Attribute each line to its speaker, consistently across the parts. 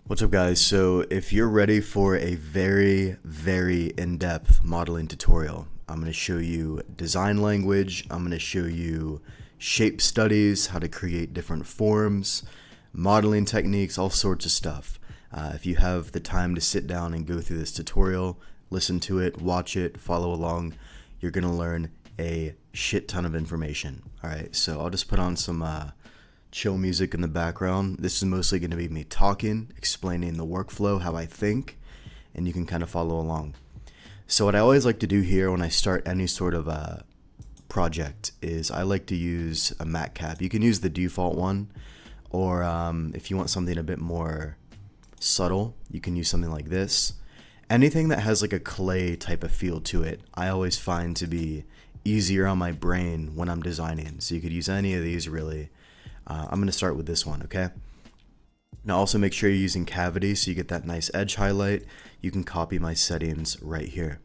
Speaker 1: What's up, guys? So if you're ready for a very in-depth modeling tutorial, I'm going to show you design language, I'm going to show you shape studies, how to create different forms, modeling techniques, all sorts of stuff. If you have the time to sit down and go through this tutorial, listen to it, watch it, follow along, you're going to learn a shit ton of information. Alright, so I'll just put on some chill music in the background. This is mostly going to be me talking, explaining the workflow, how I think, and you can kind of follow along. So what I always like to do here when I start any sort of project is I like to use a matcap. You can use the default one, or if you want something a bit more subtle, you can use something like this. Anything that has like a clay type of feel to it, I always find to be easier on my brain when I'm designing. So you could use any of these really. I'm going to start with this one, okay? Now also make sure you're using cavity so you get that nice edge highlight. You can copy my settings right here.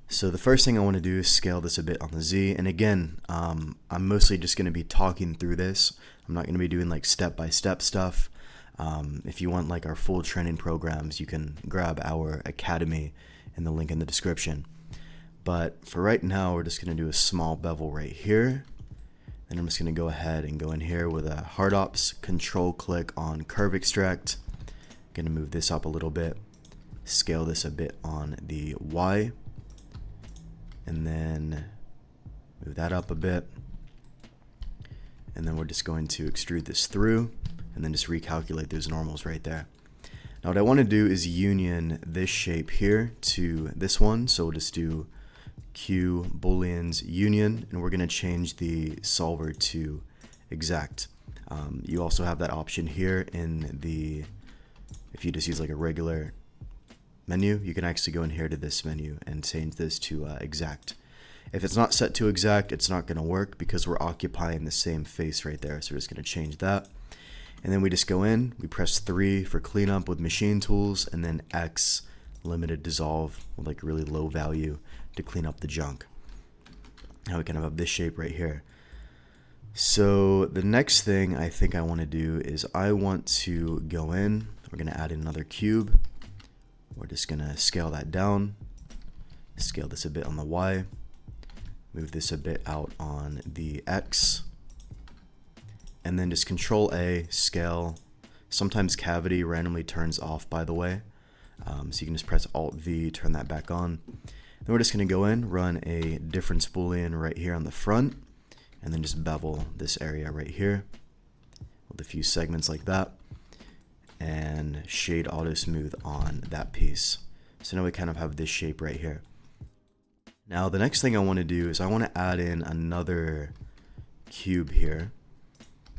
Speaker 1: So the first thing I want to do is scale this a bit on the Z. And again, I'm mostly just going to be talking through this. I'm not going to be doing like step-by-step stuff. If you want like our full training programs, you can grab our academy in the link in the description. But for right now, we're just going to do a small bevel right here. And I'm just going to go ahead and go in here with a hard ops, control click on curve extract. Going to move this up a little bit, scale this a bit on the Y, and then move that up a bit. And then we're just going to extrude this through and then just recalculate those normals right there. Now what I want to do is union this shape here to this one. So we'll just do Q booleans union, and we're going to change the solver to exact. You also have that option here in the, if you just use like a regular menu, you can actually go in here to this menu and change this to exact. If it's not set to exact, it's not going to work because we're occupying the same face right there. So we're just going to change that. And then we just go in, we press 3 for cleanup with machine tools, and then X limited dissolve with like really low value to clean up the junk. Now we kind of have this shape right here. So the next thing I think I want to do is I want to go in, we're going to add another cube. We're just going to scale that down, scale this a bit on the Y, move this a bit out on the X, and then just control A, scale. Sometimes cavity randomly turns off, by the way. So you can just press Alt V, turn that back on. Then we're just going to go in, run a difference boolean right here on the front, and then just bevel this area right here with a few segments like that, and shade auto smooth on that piece. So now we kind of have this shape right here. Now the next thing I want to do is I want to add in another cube here,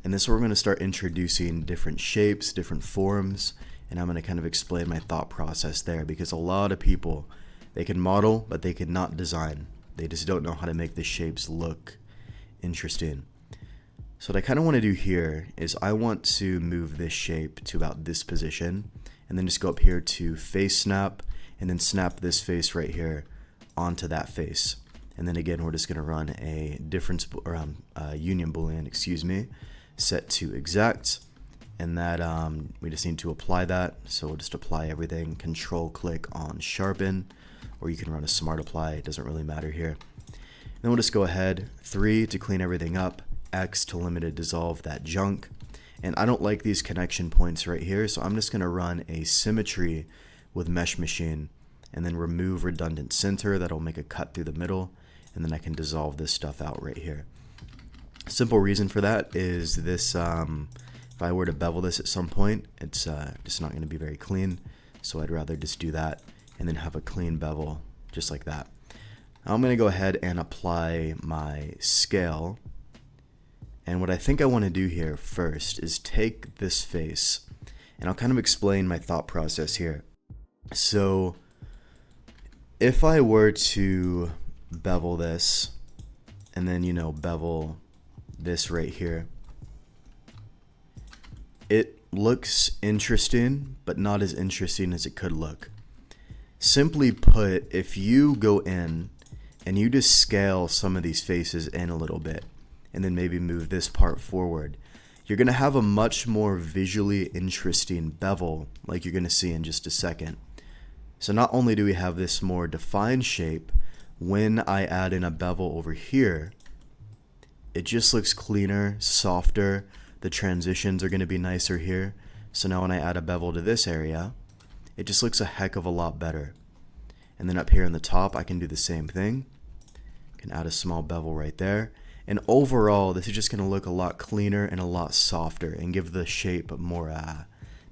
Speaker 1: and this is where we're going to start introducing different shapes, different forms, and I'm going to kind of explain my thought process there, because a lot of people, they can model, but they cannot design. They just don't know how to make the shapes look interesting. So what I kind of want to do here is I want to move this shape to about this position, and then just go up here to face snap, and then snap this face right here onto that face. And then again, we're just going to run a difference, or union boolean, excuse me, set to exact. And that we just need to apply that. So we'll just apply everything, control click on sharpen, or you can run a smart apply, it doesn't really matter here. Then we'll just go ahead, 3 to clean everything up, X to limited dissolve that junk. And I don't like these connection points right here, so I'm just going to run a symmetry with mesh machine, and then remove redundant center. That'll make a cut through the middle, and then I can dissolve this stuff out right here. Simple reason for that is this, if I were to bevel this at some point, it's just not going to be very clean. So I'd rather just do that and then have a clean bevel just like that. Now I'm going to go ahead and apply my scale. And what I think I want to do here first is take this face, and I'll kind of explain my thought process here. So if I were to bevel this, and then, you know, bevel this right here, it looks interesting, but not as interesting as it could look. Simply put, if you go in and you just scale some of these faces in a little bit, and then maybe move this part forward, you're going to have a much more visually interesting bevel, like you're going to see in just a second. So not only do we have this more defined shape, when I add in a bevel over here, it just looks cleaner, softer. The transitions are going to be nicer here. So now when I add a bevel to this area, it just looks a heck of a lot better. And then up here in the top, I can do the same thing. I can add a small bevel right there. And overall, this is just going to look a lot cleaner and a lot softer and give the shape a more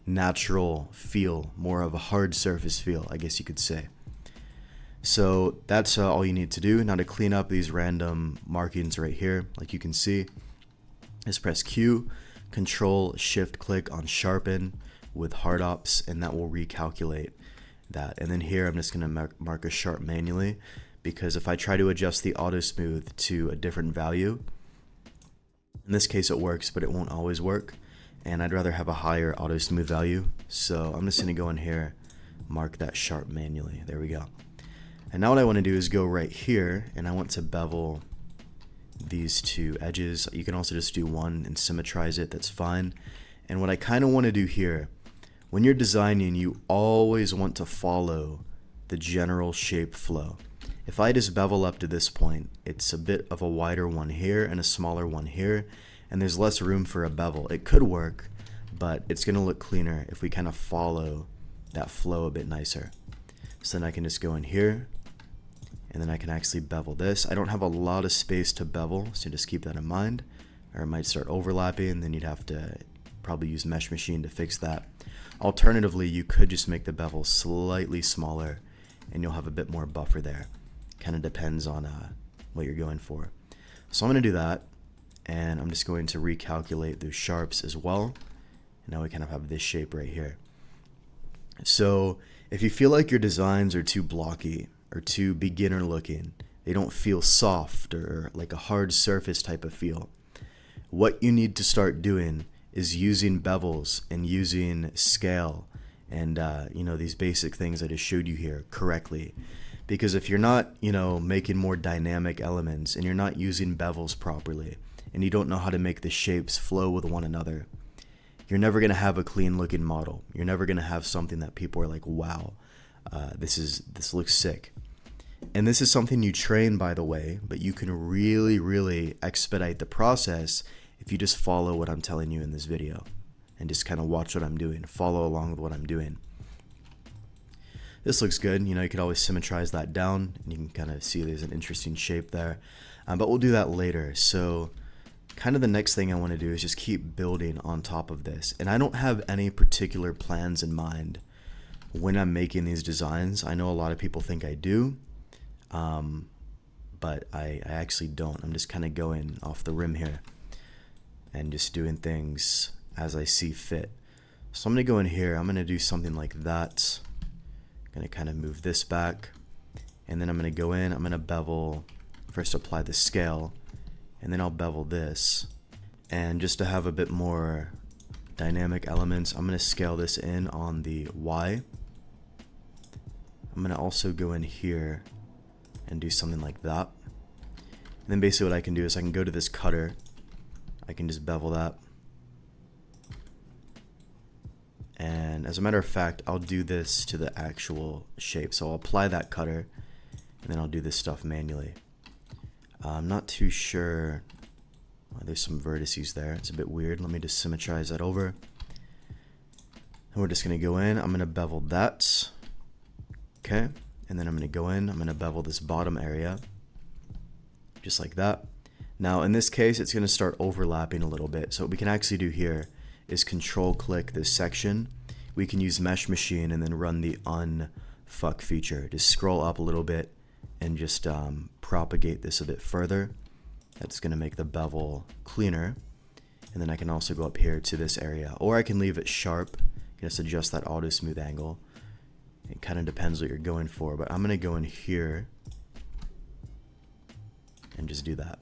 Speaker 1: natural feel, more of a hard surface feel, I guess you could say. So that's all you need to do. Now to clean up these random markings right here, like you can see, is press Q, Control Shift click on sharpen with hard ops, and that will recalculate that. And then here I'm just going to mark a sharp manually, because if I try to adjust the auto smooth to a different value, in this case it works, but it won't always work, and I'd rather have a higher auto smooth value. So I'm just going to go in here, mark that sharp manually. There we go. And now what I want to do is go right here, and I want to bevel these two edges. You can also just do one and symmetrize it, that's fine. And what I kind of want to do here, when you're designing, you always want to follow the general shape flow. If I just bevel up to this point, it's a bit of a wider one here and a smaller one here, and there's less room for a bevel. It could work, but it's going to look cleaner if we kind of follow that flow a bit nicer. So then I can just go in here, and then I can actually bevel this. I don't have a lot of space to bevel, so just keep that in mind, or it might start overlapping, and then you'd have to probably use Mesh Machine to fix that. Alternatively, you could just make the bevel slightly smaller, and you'll have a bit more buffer there. Kind of depends on what you're going for. So I'm going to do that, and I'm just going to recalculate those sharps as well. And now we kind of have this shape right here. So if you feel like your designs are too blocky or too beginner looking, they don't feel soft or like a hard surface type of feel, what you need to start doing is using bevels and using scale and these basic things I just showed you here correctly. Because if you're not making more dynamic elements, and you're not using bevels properly, and you don't know how to make the shapes flow with one another, you're never going to have a clean looking model. You're never going to have something that people are like, wow, this looks sick. And this is something you train, by the way, but you can really, really expedite the process if you just follow what I'm telling you in this video and just kind of watch what I'm doing, follow along with what I'm doing. This looks good. You could always symmetrize that down, and you can kind of see there's an interesting shape there, but we'll do that later. So kind of the next thing I want to do is just keep building on top of this, and I don't have any particular plans in mind when I'm making these designs. I know a lot of people think I do, but I actually don't. I'm just kind of going off the rim here and just doing things as I see fit. So I'm going to go in here, I'm going to do something like that. I'm going to kind of move this back, and then I'm going to go in, I'm going to bevel, first apply the scale, and then I'll bevel this. And just to have a bit more dynamic elements, I'm going to scale this in on the Y. I'm going to also go in here and do something like that. And then basically what I can do is I can go to this cutter, I can just bevel that. And as a matter of fact, I'll do this to the actual shape. So I'll apply that cutter, and then I'll do this stuff manually. I'm not too sure. Oh, there's some vertices there. It's a bit weird. Let me just symmetrize that over. And we're just going to go in. I'm going to bevel that. Okay. And then I'm going to go in. I'm going to bevel this bottom area. Just like that. Now, in this case, it's going to start overlapping a little bit. So what we can actually do here is control click this section. We can use Mesh Machine and then run the unfuck feature. Just scroll up a little bit and just propagate this a bit further. That's going to make the bevel cleaner. And then I can also go up here to this area, or I can leave it sharp. You can just adjust that auto smooth angle. It kind of depends what you're going for, but I'm going to go in here and just do that.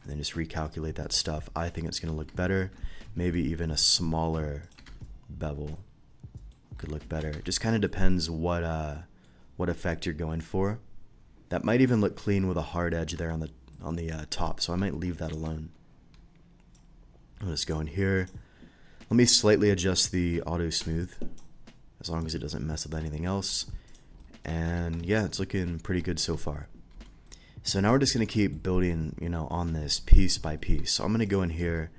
Speaker 1: And then just recalculate that stuff. I think it's going to look better. Maybe even a smaller bevel could look better. It just kind of depends what effect you're going for. That might even look clean with a hard edge there on the top, so I might leave that alone. I'll just go in here. Let me slightly adjust the auto smooth, as long as it doesn't mess with anything else. And yeah, it's looking pretty good so far. So now we're just going to keep building, on this piece by piece. So I'm going to go in here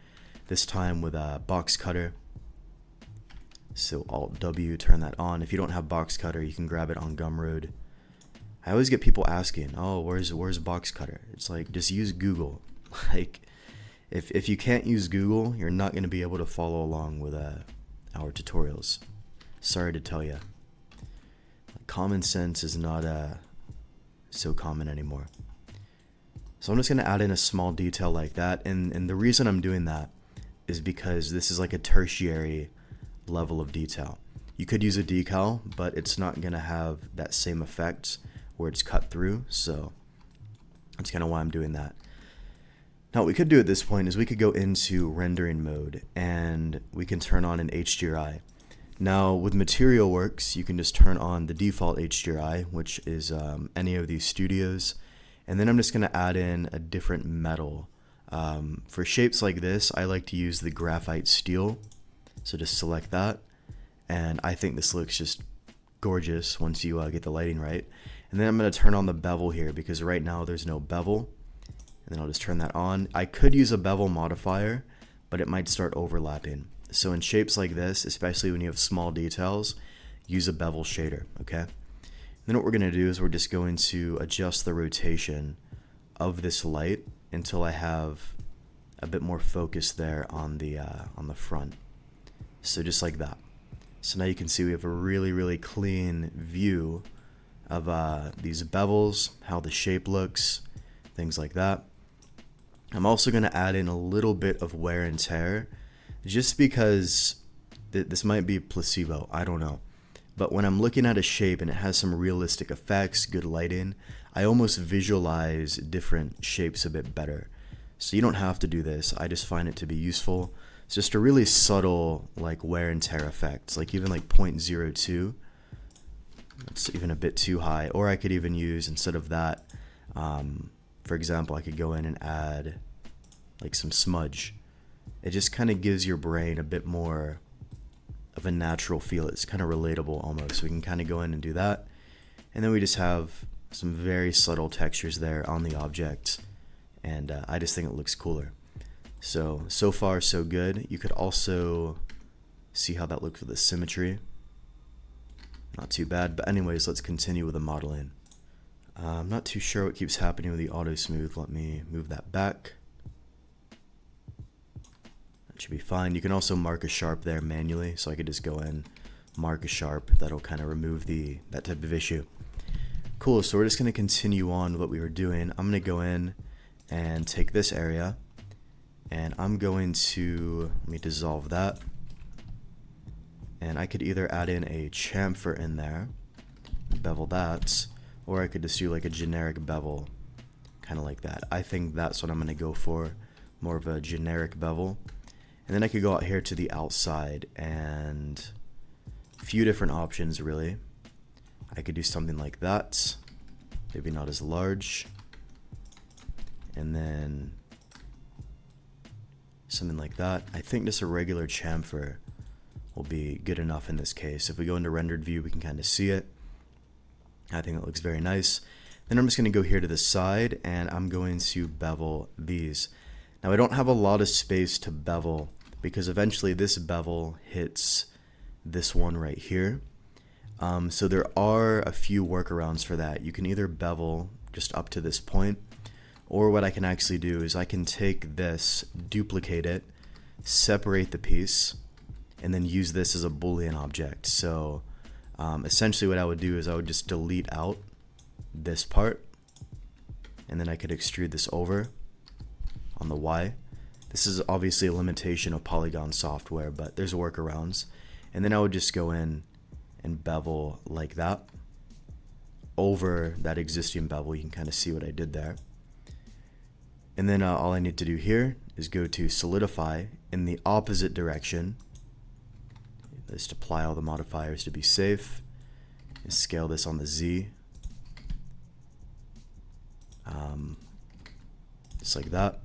Speaker 1: this time with a box cutter. So Alt W, turn that on. If you don't have box cutter, you can grab it on Gumroad. I always get people asking, oh, where's box cutter? It's like, just use Google. Like, if you can't use Google, you're not going to be able to follow along with our tutorials. Sorry to tell you. Common sense is not so common anymore. So I'm just going to add in a small detail like that. And the reason I'm doing that is because this is like a tertiary level of detail. You could use a decal, but it's not going to have that same effect where it's cut through. So that's kind of why I'm doing that. Now what we could do at this point is we could go into rendering mode and we can turn on an HDRI. Now with Material Works, you can just turn on the default HDRI, which is any of these studios. And then I'm just going to add in a different metal. For shapes like this, I like to use the graphite steel. So just select that. And I think this looks just gorgeous once you get the lighting right. And then I'm going to turn on the bevel here because right now there's no bevel. And then I'll just turn that on. I could use a bevel modifier, but it might start overlapping. So in shapes like this, especially when you have small details, use a bevel shader, okay? Then what we're going to do is we're just going to adjust the rotation of this light until I have a bit more focus there on the front. So just like that. So now you can see we have a really, really clean view of these bevels, how the shape looks, things like that. I'm also going to add in a little bit of wear and tear, just because this might be placebo, I don't know. But when I'm looking at a shape and it has some realistic effects, good lighting, I almost visualize different shapes a bit better. So you don't have to do this, I just find it to be useful. It's just a really subtle like wear and tear effect, like even like 0.02. That's even a bit too high. Or I could even use, instead of that, for example, I could go in and add like some smudge. It just kind of gives your brain a bit more of a natural feel. It's kind of relatable almost. So we can kind of go in and do that. And then we just have some very subtle textures there on the object. And I just think it looks cooler. So far so good. You could also see how that looks with the symmetry. Not too bad. But anyways, let's continue with the modeling. I'm not too sure what keeps happening with the auto smooth. Let me move that back. That should be fine. You can also mark a sharp there manually, so I could just go in, mark a sharp. That'll kind of remove that type of issue. Cool, so we're just going to continue on with what we were doing. I'm going to go in and take this area, and I'm going to, let me dissolve that. And I could either add in a chamfer in there, bevel that, or I could just do like a generic bevel, kind of like that. I think that's what I'm going to go for, more of a generic bevel. And then I could go out here to the outside and a few different options really. I could do something like that, maybe not as large. And then something like that. I think just a regular chamfer will be good enough in this case. If we go into rendered view, we can kind of see it. I think it looks very nice. Then I'm just going to go here to the side and I'm going to bevel these. Now I don't have a lot of space to bevel because eventually this bevel hits this one right here. So there are a few workarounds for that. You can either bevel just up to this point, or what I can actually do is I can take this, duplicate it, separate the piece, and then use this as a boolean object. So essentially what I would do is I would just delete out this part, and then I could extrude this over on the Y. This is obviously a limitation of Polygon software, but there's workarounds. And then I would just go in and bevel like that over that existing bevel. You can kind of see what I did there. And then all I need to do here is go to solidify in the opposite direction. Just apply all the modifiers to be safe. And scale this on the Z. Just like that.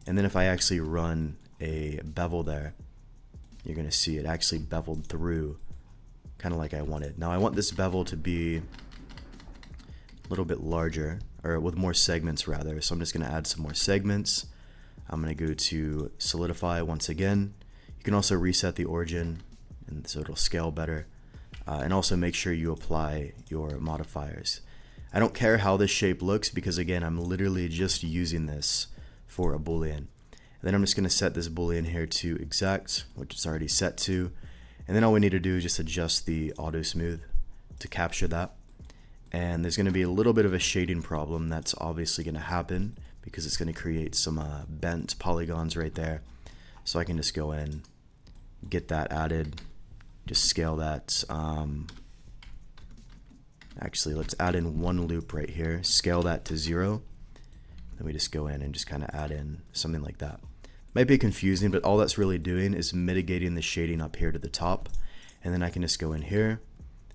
Speaker 1: And then if I actually run a bevel there, you're going to see it actually beveled through, kind of like I wanted. Now I want this bevel to be a little bit larger, or with more segments rather, so I'm just going to add some more segments. I'm going to go to solidify once again. You can also reset the origin, and so it'll scale better. And also make sure you apply your modifiers. I don't care how this shape looks because again, I'm literally just using this for a boolean. And then I'm just going to set this boolean here to exact, which it's already set to. And then all we need to do is just adjust the auto smooth to capture that. And there's going to be a little bit of a shading problem that's obviously going to happen because it's going to create some bent polygons right there. So I can just go in, get that added. Just scale that. Actually, let's add in one loop right here. Scale that to 0. Then we just go in and just kind of add in something like that. Might be confusing, but all that's really doing is mitigating the shading up here to the top. And then I can just go in here.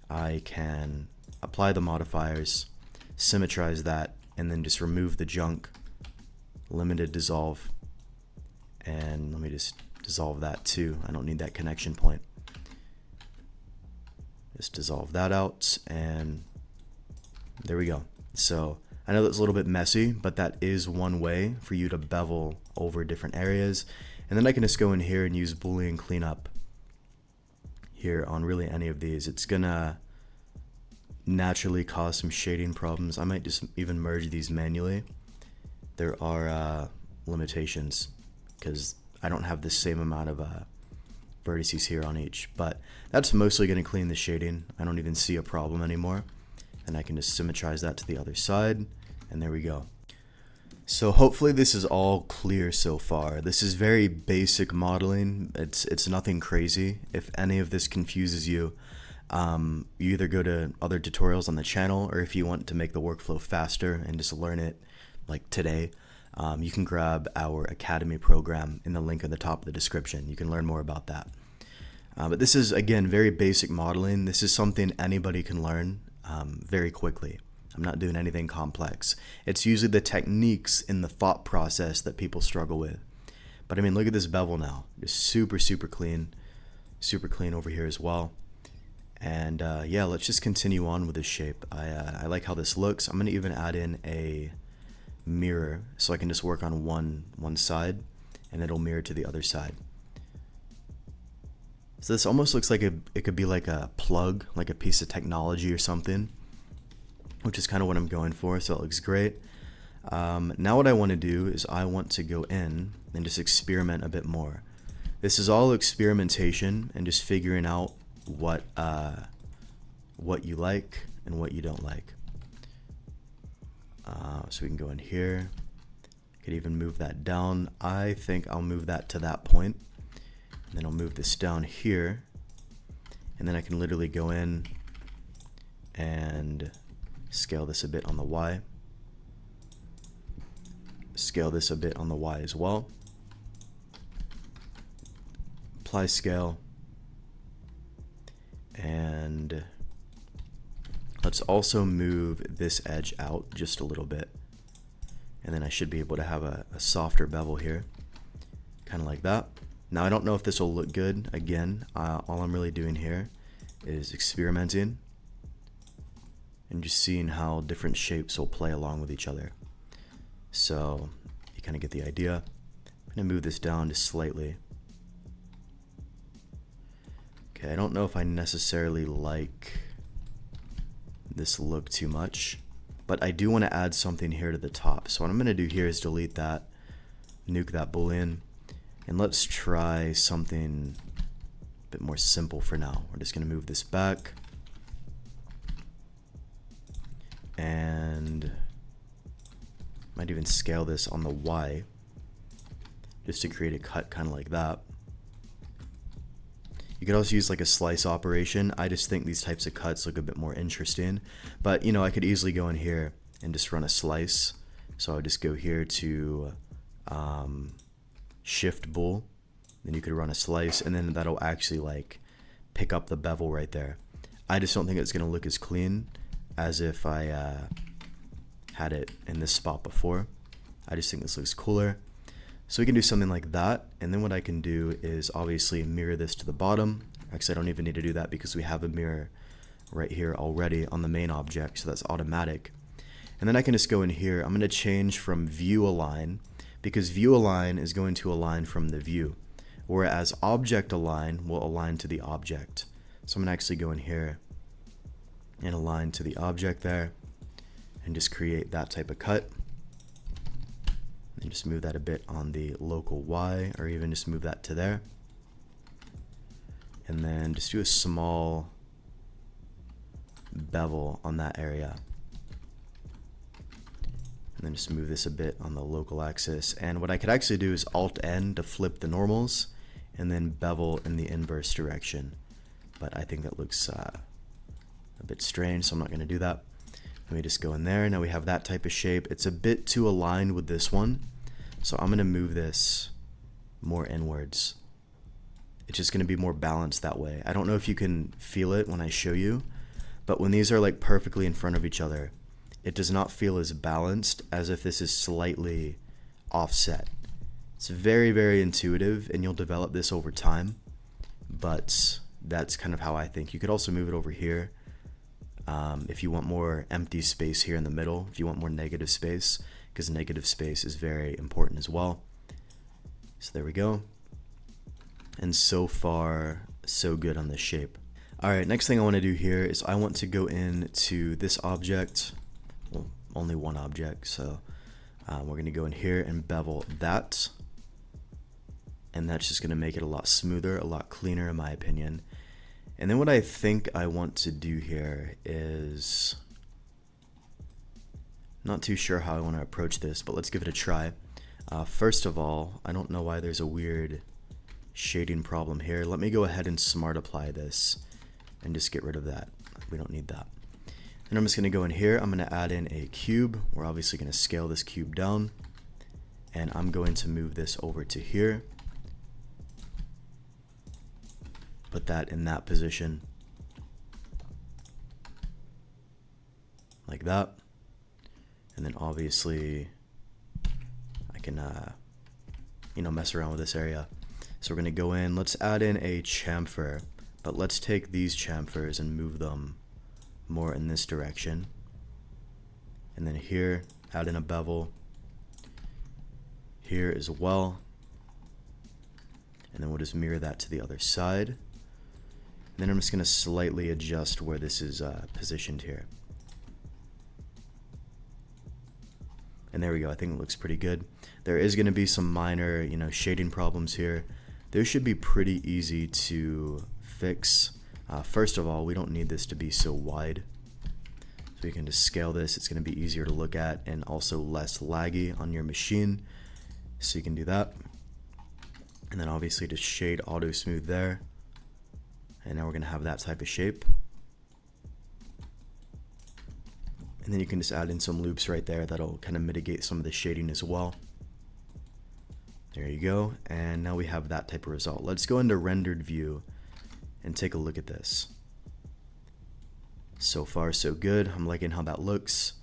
Speaker 1: I can apply the modifiers, symmetrize that, and then just remove the junk, limited dissolve. And let me just dissolve that too. I don't need that connection point. Just dissolve that out, and there we go. So I know that's a little bit messy, but that is one way for you to bevel over different areas. And then I can just go in here and use boolean cleanup here on really any of these. It's gonna naturally cause some shading problems. I might just even merge these manually. There are limitations because I don't have the same amount of vertices here on each, but that's mostly going to clean the shading. I don't even see a problem anymore, and I can just symmetrize that to the other side, and there we go. So hopefully this is all clear so far. This is very basic modeling. It's nothing crazy. If any of this confuses you, you either go to other tutorials on the channel, or if you want to make the workflow faster and just learn it like today, you can grab our Academy program in the link at the top of the description. You can learn more about that. But this is, again, very basic modeling. This is something anybody can learn very quickly. I'm not doing anything complex. It's usually the techniques in the thought process that people struggle with. But I mean, look at this bevel now. It's super, super clean over here as well. And yeah, let's just continue on with this shape. I like how this looks. I'm going to even add in a mirror so I can just work on one side and it'll mirror to the other side. So this almost looks like it could be like a plug, like a piece of technology or something, which is kind of what I'm going for, so it looks great. Now what I want to do is I want to go in and just experiment a bit more. This is all experimentation and just figuring out what you like and what you don't like. So we can go in here. Could even move that down. I think I'll move that to that point. And then I'll move this down here. And then I can literally go in and scale this a bit on the Y. Scale this a bit on the Y as well. Apply scale. And let's also move this edge out just a little bit. And then I should be able to have a softer bevel here. Kind of like that. Now I don't know if this will look good. Again, all I'm really doing here is experimenting and just seeing how different shapes will play along with each other. So you kind of get the idea. I'm going to move this down just slightly. Okay, I don't know if I necessarily like this look too much, but I do want to add something here to the top. So what I'm going to do here is delete that, nuke that boolean, and let's try something a bit more simple for now. We're just going to move this back, and might even scale this on the Y just to create a cut kind of like that. You could also use like a slice operation. I just think these types of cuts look a bit more interesting, but you know, I could easily go in here and just run a slice. So I would just go here to shift bool, then you could run a slice, and then that'll actually like pick up the bevel right there. I just don't think it's gonna look as clean as if I had it in this spot before. I just think this looks cooler. So we can do something like that, and then what I can do is obviously mirror this to the bottom. Actually, I don't even need to do that because we have a mirror right here already on the main object, so that's automatic. And then I can just go in here. I'm going to change from view align, because view align is going to align from the view, whereas object align will align to the object. So I'm going to actually go in here and align to the object there and just create that type of cut. And just move that a bit on the local Y, or even just move that to there. And then just do a small bevel on that area. And then just move this a bit on the local axis. And what I could actually do is Alt-N to flip the normals, and then bevel in the inverse direction. But I think that looks a bit strange, so I'm not going to do that. Let me just go in there. Now we have that type of shape. It's a bit too aligned with this one, so I'm going to move this more inwards. It's just going to be more balanced that way. I don't know if you can feel it when I show you, but when these are like perfectly in front of each other, it does not feel as balanced as if this is slightly offset. It's very, very intuitive, and you'll develop this over time, but that's kind of how I think. You could also move it over here if you want more empty space here in the middle, if you want more negative space, because negative space is very important as well. So there we go. And so far, so good on this shape. Alright, next thing I want to do here is I want to go into this object. Well, only one object, so we're going to go in here and bevel that. And that's just going to make it a lot smoother, a lot cleaner in my opinion. And then what I think I want to do here is, not too sure how I want to approach this, but let's give it a try. First of all, I don't know why there's a weird shading problem here. Let me go ahead and smart apply this and just get rid of that. We don't need that. And I'm just going to go in here. I'm going to add in a cube. We're obviously going to scale this cube down, and I'm going to move this over to here. Put that in that position, like that. And then obviously I can mess around with this area. So we're going to go in, let's add in a chamfer, but let's take these chamfers and move them more in this direction. And then here, add in a bevel here as well. And then we'll just mirror that to the other side. Then I'm just going to slightly adjust where this is positioned here. And there we go. I think it looks pretty good. There is going to be some minor, shading problems here. Those should be pretty easy to fix. First of all, we don't need this to be so wide. So we can just scale this. It's going to be easier to look at and also less laggy on your machine. So you can do that. And then obviously just shade auto smooth there. And now we're going to have that type of shape. And then you can just add in some loops right there that'll kind of mitigate some of the shading as well. There you go. And now we have that type of result. Let's go into rendered view and take a look at this. So far, so good. I'm liking how that looks.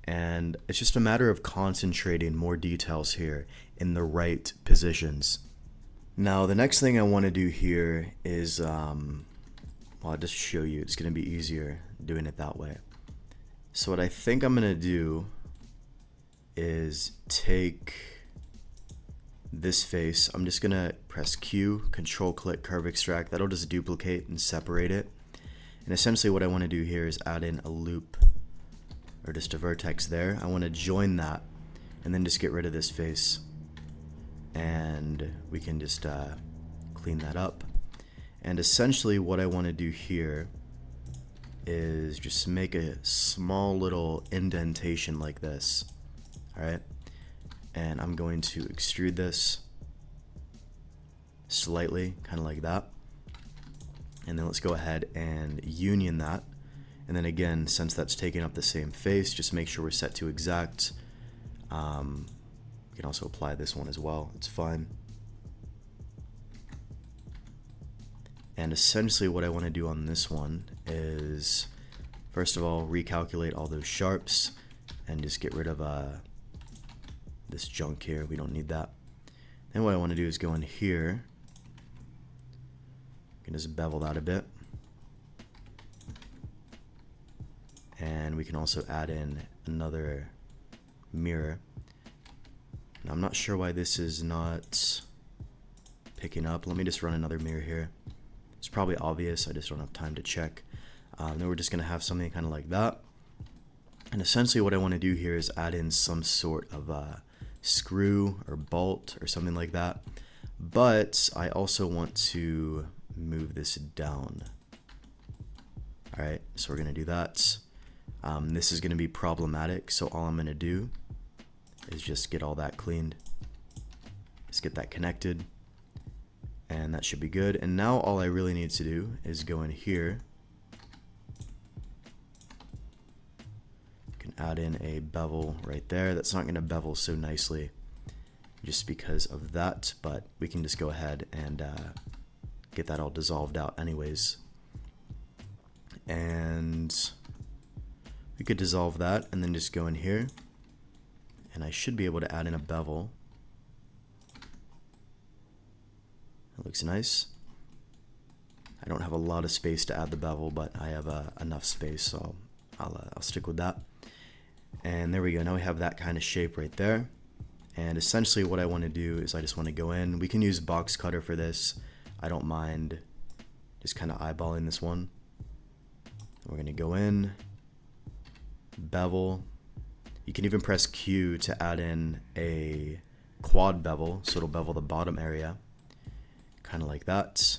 Speaker 1: And it's just a matter of concentrating more details here in the right positions. Now, the next thing I want to do here is, I'll just show you. It's going to be easier doing it that way. So what I think I'm going to do is take this face. I'm just going to press Q, control click, curve extract. That'll just duplicate and separate it. And essentially what I want to do here is add in a loop or just a vertex there. I want to join that and then just get rid of this face. And we can just clean that up. And essentially what I want to do here is just make a small little indentation like this. Alright, and I'm going to extrude this slightly, kind of like that. And then let's go ahead and union that. And then again, since that's taking up the same face, just make sure we're set to exact. You can also apply this one as well, it's fine. And essentially what I want to do on this one is, first of all, recalculate all those sharps and just get rid of this junk here. We don't need that. Then what I want to do is go in here. You can just bevel that a bit. And we can also add in another mirror. Now, I'm not sure why this is not picking up. Let me just run another mirror here. It's probably obvious, I just don't have time to check. Then we're just going to have something kind of like that. And essentially what I want to do here is add in some sort of screw or bolt or something like that. But I also want to move this down. Alright, so we're going to do that. This is going to be problematic, so all I'm going to do is just get all that cleaned. Just get that connected. And that should be good. And now all I really need to do is go in here. Can add in a bevel right there. That's not going to bevel so nicely just because of that, but we can just go ahead and get that all dissolved out anyways. And we could dissolve that and then just go in here. And I should be able to add in a bevel. It looks nice. I don't have a lot of space to add the bevel, but I have enough space, so I'll stick with that. And there we go. Now we have that kind of shape right there. And essentially what I want to do is I just want to go in. We can use box cutter for this. I don't mind just kind of eyeballing this one. We're going to go in, bevel. You can even press Q to add in a quad bevel, so it'll bevel the bottom area. Kind of like that.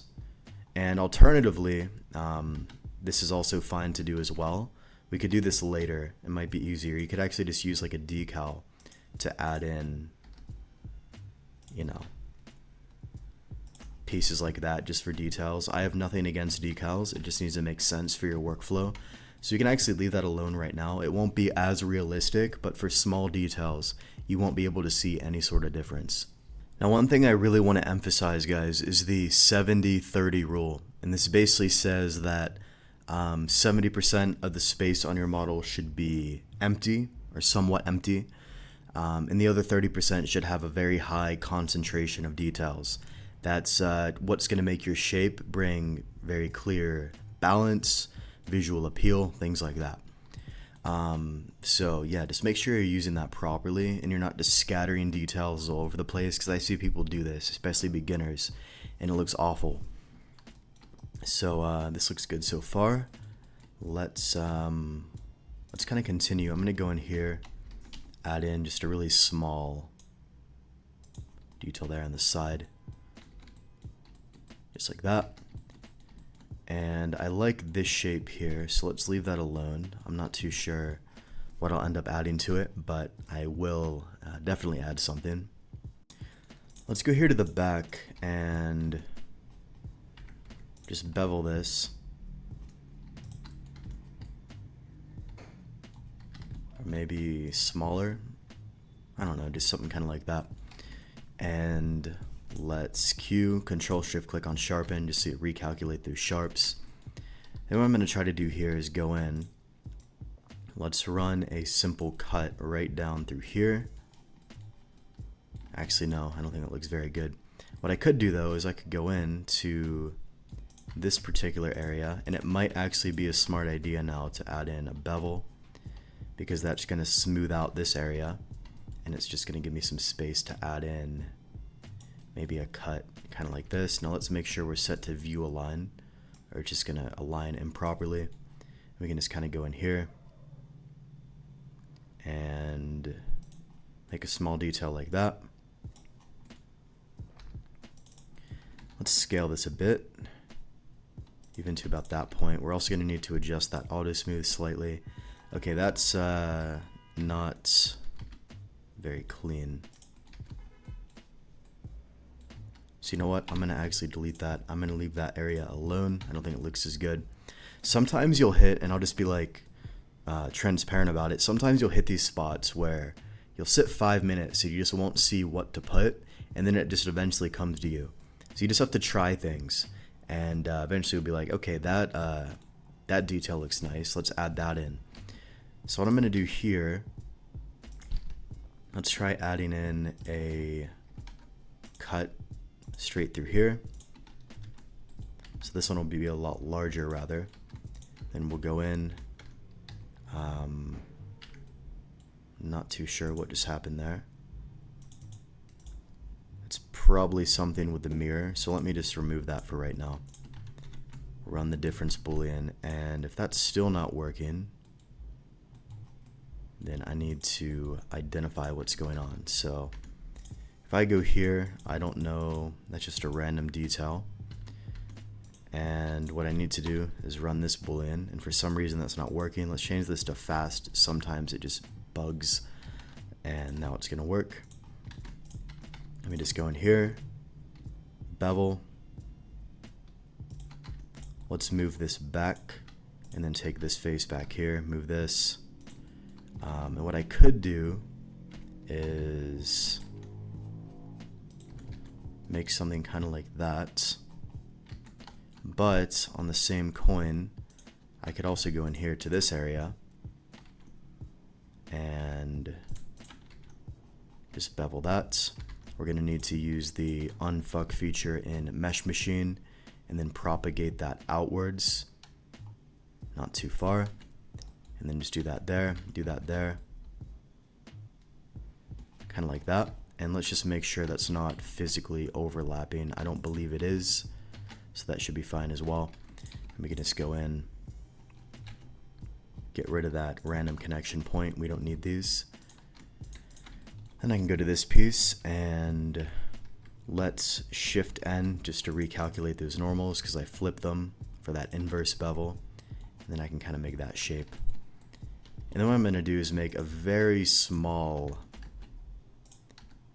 Speaker 1: And alternatively, this is also fine to do as well. We could do this later. It might be easier. You could actually just use like a decal to add in, you know, pieces like that just for details. I have nothing against decals. It just needs to make sense for your workflow. So you can actually leave that alone right now. It won't be as realistic, but for small details, you won't be able to see any sort of difference. Now, one thing I really want to emphasize, guys, is the 70-30 rule. And this basically says that 70% of the space on your model should be empty or somewhat empty. And the other 30% should have a very high concentration of details. That's what's going to make your shape bring very clear balance, visual appeal, things like that. So yeah, just make sure you're using that properly and you're not just scattering details all over the place, because I see people do this, especially beginners, and it looks awful. So this looks good so far. Let's kind of continue. I'm gonna go in here, add in just a really small detail there on the side, just like that. And I like this shape here, so let's leave that alone. I'm not too sure what I'll end up adding to it, but I will definitely add something. Let's go here to the back and just bevel this. Or maybe smaller. I don't know, just something kind of like that. And let's Q, Control Shift click on sharpen just so you recalculate those sharps. And what I'm going to try to do here is go in. Let's run a simple cut right down through here. Actually, no, I don't think that looks very good. What I could do though is I could go in to this particular area, and it might actually be a smart idea now to add in a bevel, because that's going to smooth out this area, and it's just going to give me some space to add in maybe a cut kind of like this. Now let's make sure we're set to view align, or it's just going to align improperly. We can just kind of go in here and make a small detail like that. Let's scale this a bit, even to about that point. We're also going to need to adjust that auto smooth slightly. Okay, that's not very clean. So you know what? I'm going to actually delete that. I'm going to leave that area alone. I don't think it looks as good. Sometimes you'll hit, and I'll just be like transparent about it. Sometimes you'll hit these spots where you'll sit 5 minutes, so you just won't see what to put, and then it just eventually comes to you. So you just have to try things, and eventually you'll be like, okay, that detail looks nice. Let's add that in. So what I'm going to do here, let's try adding in a cut straight through here. So this one will be a lot larger rather. Then we'll go in. Not too sure what just happened there. It's probably something with the mirror, so let me just remove that for right now. Run the difference boolean, and if that's still not working, then I need to identify what's going on. So if I go here, I don't know, that's just a random detail. And what I need to do is run this boolean, and for some reason that's not working. Let's change this to fast. Sometimes it just bugs, and now it's gonna work. Let me just go in here, bevel. Let's move this back, and then take this face back here, move this. And what I could do is make something kind of like that. But on the same coin, I could also go in here to this area and just bevel that. We're going to need to use the unfuck feature in Mesh Machine and then propagate that outwards, not too far. And then just do that there, kind of like that. And let's just make sure that's not physically overlapping. I don't believe it is, so that should be fine as well. And we can just go in, get rid of that random connection point. We don't need these. Then I can go to this piece and let's shift N just to recalculate those normals because I flipped them for that inverse bevel. And then I can kind of make that shape. And then what I'm going to do is make a very small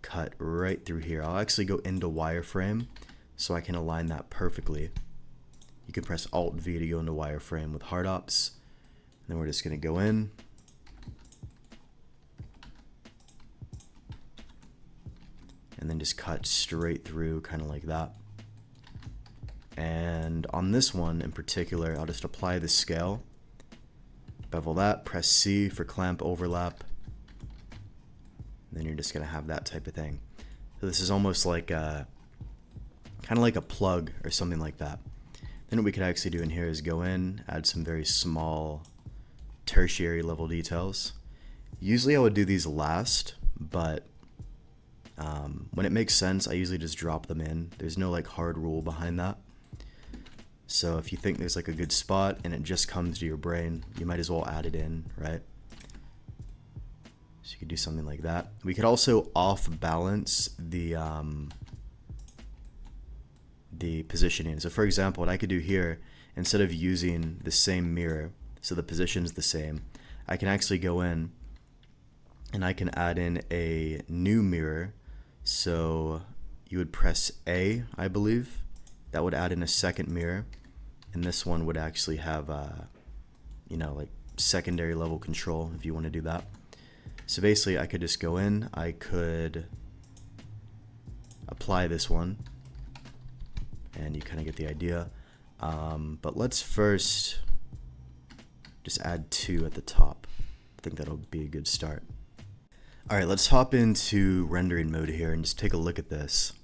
Speaker 1: cut right through here. I'll actually go into wireframe so I can align that perfectly. You can press Alt V to go into wireframe with hard ops. And then we're just going to go in. And then just cut straight through, kind of like that. And on this one in particular, I'll just apply the scale. Bevel that, press C for clamp overlap. And then you're just going to have that type of thing. So this is almost like a, kind of like a plug or something like that. Then what we could actually do in here is go in, add some very small tertiary level details. Usually I would do these last, but when it makes sense, I usually just drop them in. There's no like hard rule behind that. So if you think there's like a good spot and it just comes to your brain, you might as well add it in, right? So you could do something like that. We could also off balance the positioning. So for example, what I could do here, instead of using the same mirror, so the position's the same, I can actually go in and I can add in a new mirror. So you would press A, I believe. That would add in a second mirror, and this one would actually have, you know, like secondary level control if you want to do that. So basically, I could just go in, I could apply this one, and you kind of get the idea. But let's first just add 2 at the top. I think that'll be a good start. All right, let's hop into rendering mode here and just take a look at this.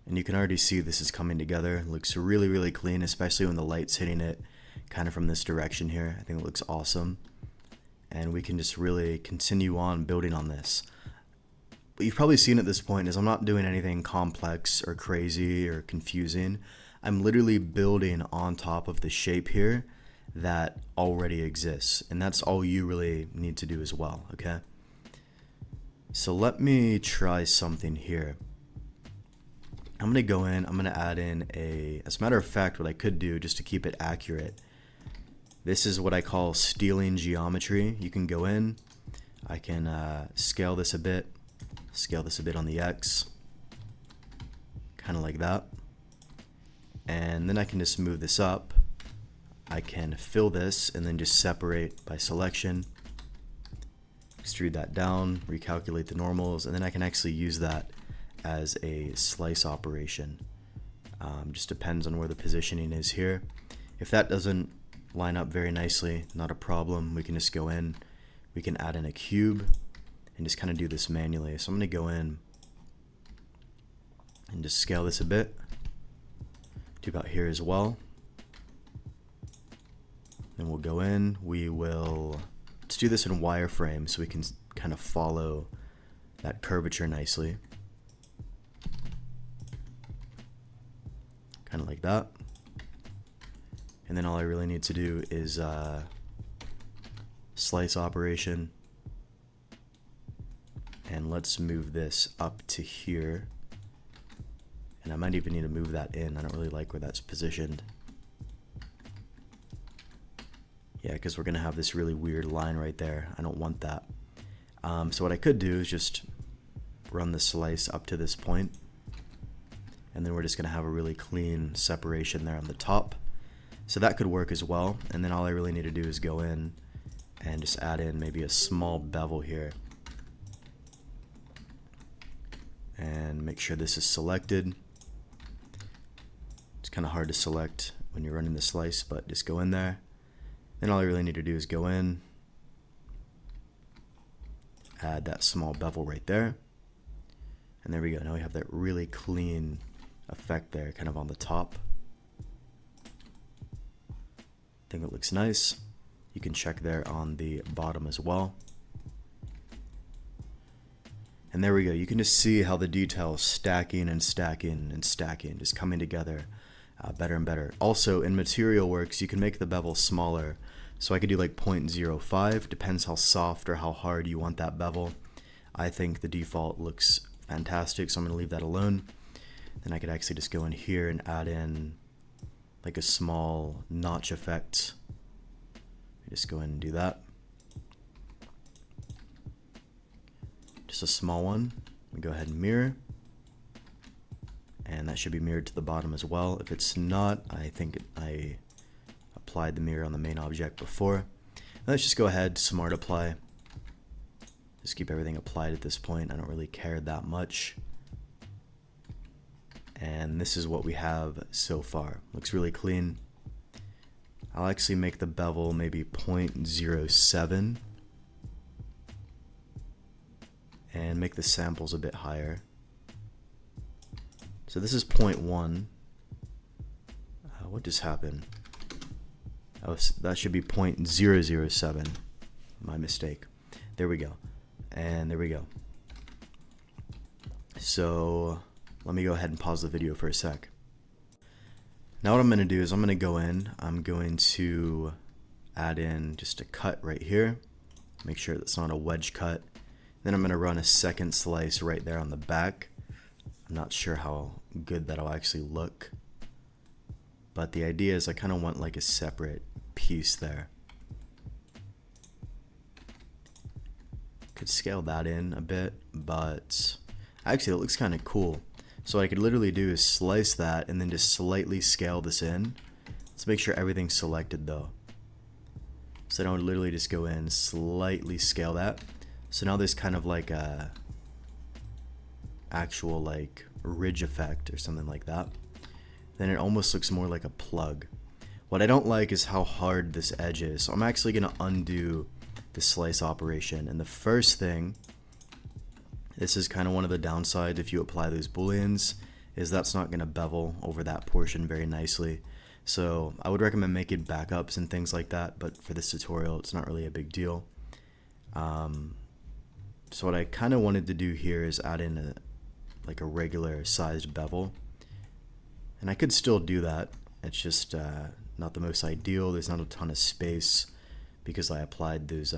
Speaker 1: And you can already see this is coming together. It looks really, really clean, especially when the light's hitting it kind of from this direction here. I think it looks awesome. And we can just really continue on building on this. What you've probably seen at this point is I'm not doing anything complex or crazy or confusing. I'm literally building on top of the shape here that already exists. And that's all you really need to do as well, okay? So let me try something here. I'm going to go in, I'm going to add in as a matter of fact, what I could do just to keep it accurate, this is what I call stealing geometry. You can go in, I can scale this a bit on the X, kind of like that. And then I can just move this up. I can fill this and then just separate by selection, extrude that down, recalculate the normals, and then I can actually use that as a slice operation. Just depends on where the positioning is here. If that doesn't line up very nicely, not a problem. We can just go in, we can add in a cube and just kind of do this manually. So I'm going to go in And just scale this a bit to about here as well. Then we'll go in, let's do this in wireframe so we can kind of follow that curvature nicely. Kind of like that. And then all I really need to do is slice operation. And let's move this up to here. And I might even need to move that in. I don't really like where that's positioned. Yeah, because we're going to have this really weird line right there. I don't want that. So what I could do is just run the slice up to this point. And then we're just going to have a really clean separation there on the top. So that could work as well. And then all I really need to do is go in and just add in maybe a small bevel here. And make sure this is selected. It's kind of hard to select when you're running the slice, but just go in there. Then all I really need to do is go in, add that small bevel right there. And there we go. Now we have that really clean effect there, kind of on the top. I think it looks nice. You can check there on the bottom as well. And there we go. You can just see how the detail is stacking and stacking and stacking, just coming together better and better. Also, in Material Works, you can make the bevel smaller. So I could do like 0.05, depends how soft or how hard you want that bevel. I think the default looks fantastic, so I'm going to leave that alone. Then I could actually just go in here and add in like a small notch effect. Just go in and do that. Just a small one. We go ahead and mirror. And that should be mirrored to the bottom as well. If it's not, I think I applied the mirror on the main object before. Let's just go ahead, smart apply. Just keep everything applied at this point. I don't really care that much. And this is what we have so far. Looks really clean. I'll actually make the bevel maybe 0.07 and make the samples a bit higher. So this is 0.1. What just happened? That should be 0.007. My mistake. There we go. And there we go. So let me go ahead and pause the video for a sec. Now what I'm going to do is I'm going to go in. I'm going to add in just a cut right here. Make sure that's not a wedge cut. Then I'm going to run a second slice right there on the back. I'm not sure how good that'll actually look. But the idea is I kind of want like a separate piece there. Could scale that in a bit, but actually it looks kind of cool. So what I could literally do is slice that and then just slightly scale this in. Let's make sure everything's selected though. So then I would literally just go in, slightly scale that. So now there's kind of like a actual like ridge effect or something like that. Then it almost looks more like a plug. What I don't like is how hard this edge is. So I'm actually going to undo the slice operation. And the first thing, this is kind of one of the downsides if you apply those booleans, is that's not going to bevel over that portion very nicely. So I would recommend making backups and things like that, but for this tutorial it's not really a big deal. So what I kind of wanted to do here is add in like a regular sized bevel. And I could still do that. It's just not the most ideal. There's not a ton of space because I applied those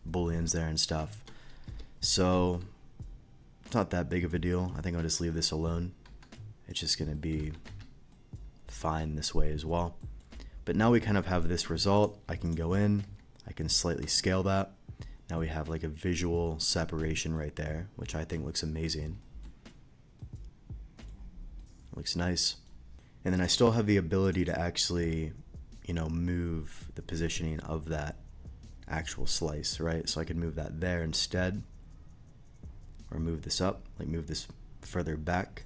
Speaker 1: booleans there and stuff. So it's not that big of a deal. I think I'll just leave this alone. It's just going to be fine this way as well. But now we kind of have this result. I can go in. I can slightly scale that. Now we have like a visual separation right there, which I think looks amazing. Looks nice. And then I still have the ability to actually, you know, move the positioning of that actual slice, right? So I could move that there instead, or move this up, like move this further back.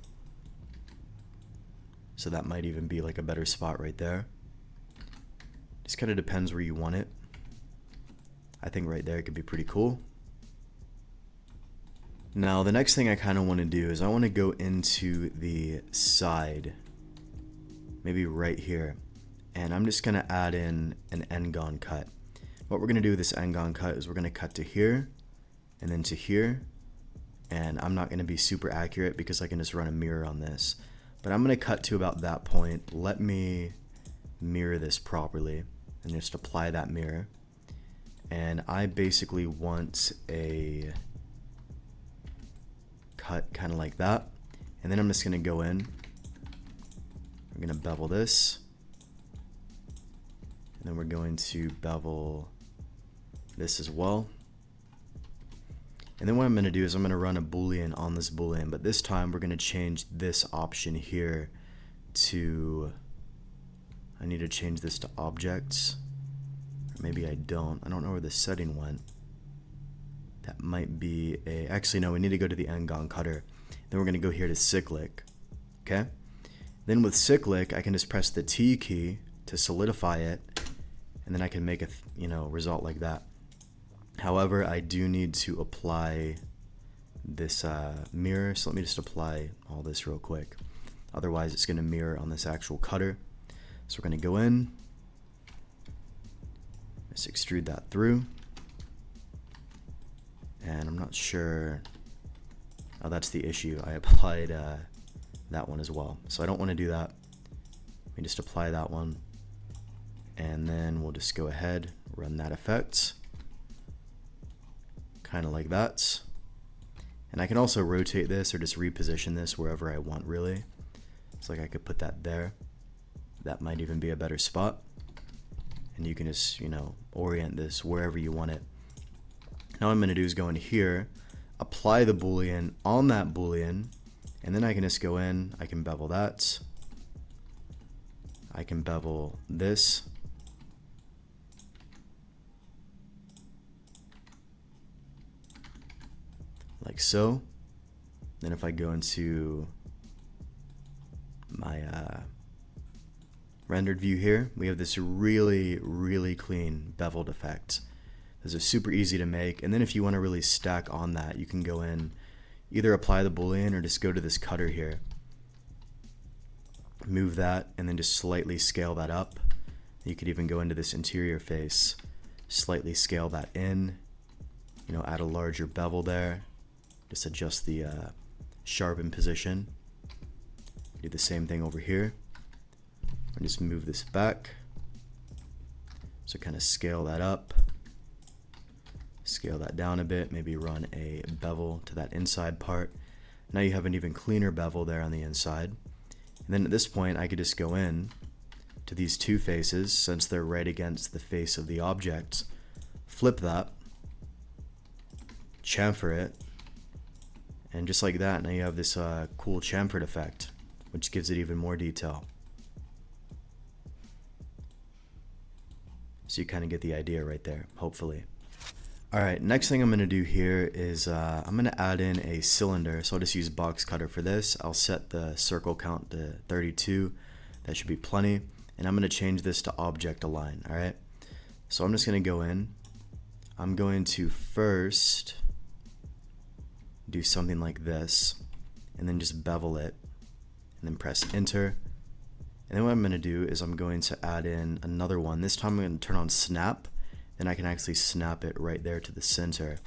Speaker 1: So that might even be like a better spot right there. Just kind of depends where you want it. I think right there it could be pretty cool. Now the next thing I kind of want to do is I want to go into the side, maybe right here, and I'm just going to add in an n-gon cut. What we're going to do with this n-gon cut is we're going to cut to here and then to here, and I'm not going to be super accurate because I can just run a mirror on this, but I'm going to cut to about that point. Let me mirror this properly and just apply that mirror, and I basically want a cut kind of like that, and then I'm just going to go in, we're going to bevel this, and then we're going to bevel this as well. And then what I'm going to do is I'm going to run a boolean on this boolean, but this time we're going to change this option here to, I need to change this to objects, or maybe I don't know where the setting went. That might be a, actually no, we need to go to the n-gon cutter. Then we're going to go here to cyclic, okay? Then with cyclic, I can just press the T key to solidify it, and then I can make a result like that. However, I do need to apply this mirror, so let me just apply all this real quick. Otherwise, it's going to mirror on this actual cutter. So we're going to go in, just extrude that through, and I'm not sure, oh, that's the issue. I applied that one as well, so I don't want to do that. Let me just apply that one, and then we'll just go ahead, run that effect, kind of like that. And I can also rotate this or just reposition this wherever I want, really. It's like I could put that there. That might even be a better spot. And you can just, orient this wherever you want it. Now what I'm going to do is go in here, apply the boolean on that boolean, and then I can just go in, I can bevel that, I can bevel this, like so. Then if I go into my rendered view here, we have this really clean beveled effect. Those are super easy to make, and then if you want to really stack on that, you can go in, either apply the boolean or just go to this cutter here, move that, and then just slightly scale that up. You could even go into this interior face, slightly scale that in, add a larger bevel there, just adjust the sharpen position. Do the same thing over here, and just move this back, so kind of scale that up, scale that down a bit, maybe run a bevel to that inside part. Now you have an even cleaner bevel there on the inside. And then at this point I could just go in to these two faces, since they're right against the face of the object, flip that, chamfer it, and just like that, now you have this cool chamfered effect, which gives it even more detail. So you kind of get the idea right there, hopefully. Alright, next thing I'm going to do here is I'm going to add in a cylinder, so I'll just use box cutter for this. I'll set the circle count to 32, that should be plenty, and I'm going to change this to object align. Alright, so I'm just going to go in, I'm going to first do something like this, and then just bevel it, and then press enter. And then what I'm going to do is I'm going to add in another one. This time I'm going to turn on snap, then I can actually snap it right there to the center.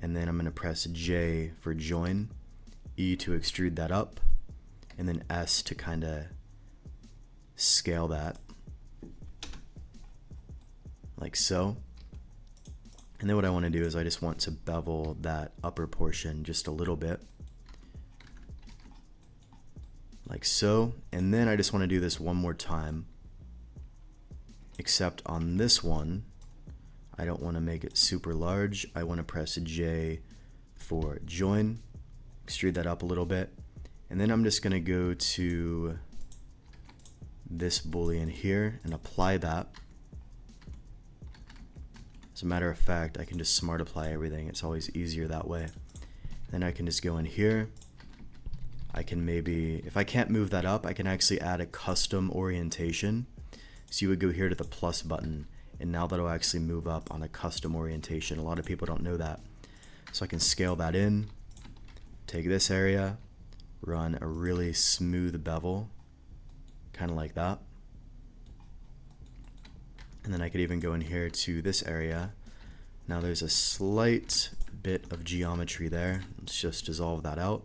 Speaker 1: And then I'm going to press J for join, E to extrude that up, and then S to kind of scale that, like so. And then what I want to do is I just want to bevel that upper portion just a little bit, like so. And then I just want to do this one more time, except on this one I don't want to make it super large. I want to press J for join, extrude that up a little bit, and then I'm just going to go to this boolean here and apply that. As a matter of fact, I can just smart apply everything. It's always easier that way. Then I can just go in here. I can maybe, if I can't move that up, I can actually add a custom orientation. So you would go here to the plus button, and now that'll actually move up on a custom orientation. A lot of people don't know that. So I can scale that in, take this area, run a really smooth bevel, kind of like that. And then I could even go in here to this area. Now there's a slight bit of geometry there. Let's just dissolve that out.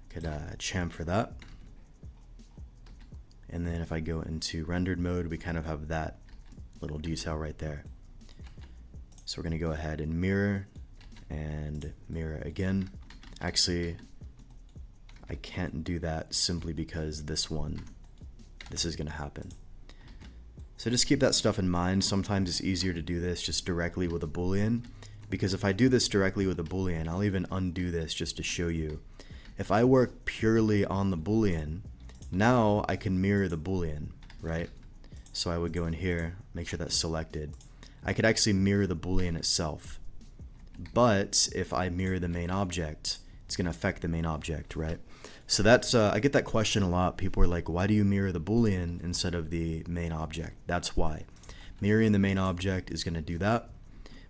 Speaker 1: I could chamfer that. And then if I go into rendered mode, we kind of have that little detail right there. So we're going to go ahead and mirror again. Actually, I can't do that simply because this is going to happen. So just keep that stuff in mind. Sometimes it's easier to do this just directly with a boolean, because if I do this directly with a boolean, I'll even undo this just to show you. If I work purely on the boolean, now I can mirror the boolean, right? So I would go in here, make sure that's selected. I could actually mirror the boolean itself. But if I mirror the main object, it's going to affect the main object, right? So that's I get that question a lot. People are like, why do you mirror the boolean instead of the main object? That's why. Mirroring the main object is going to do that.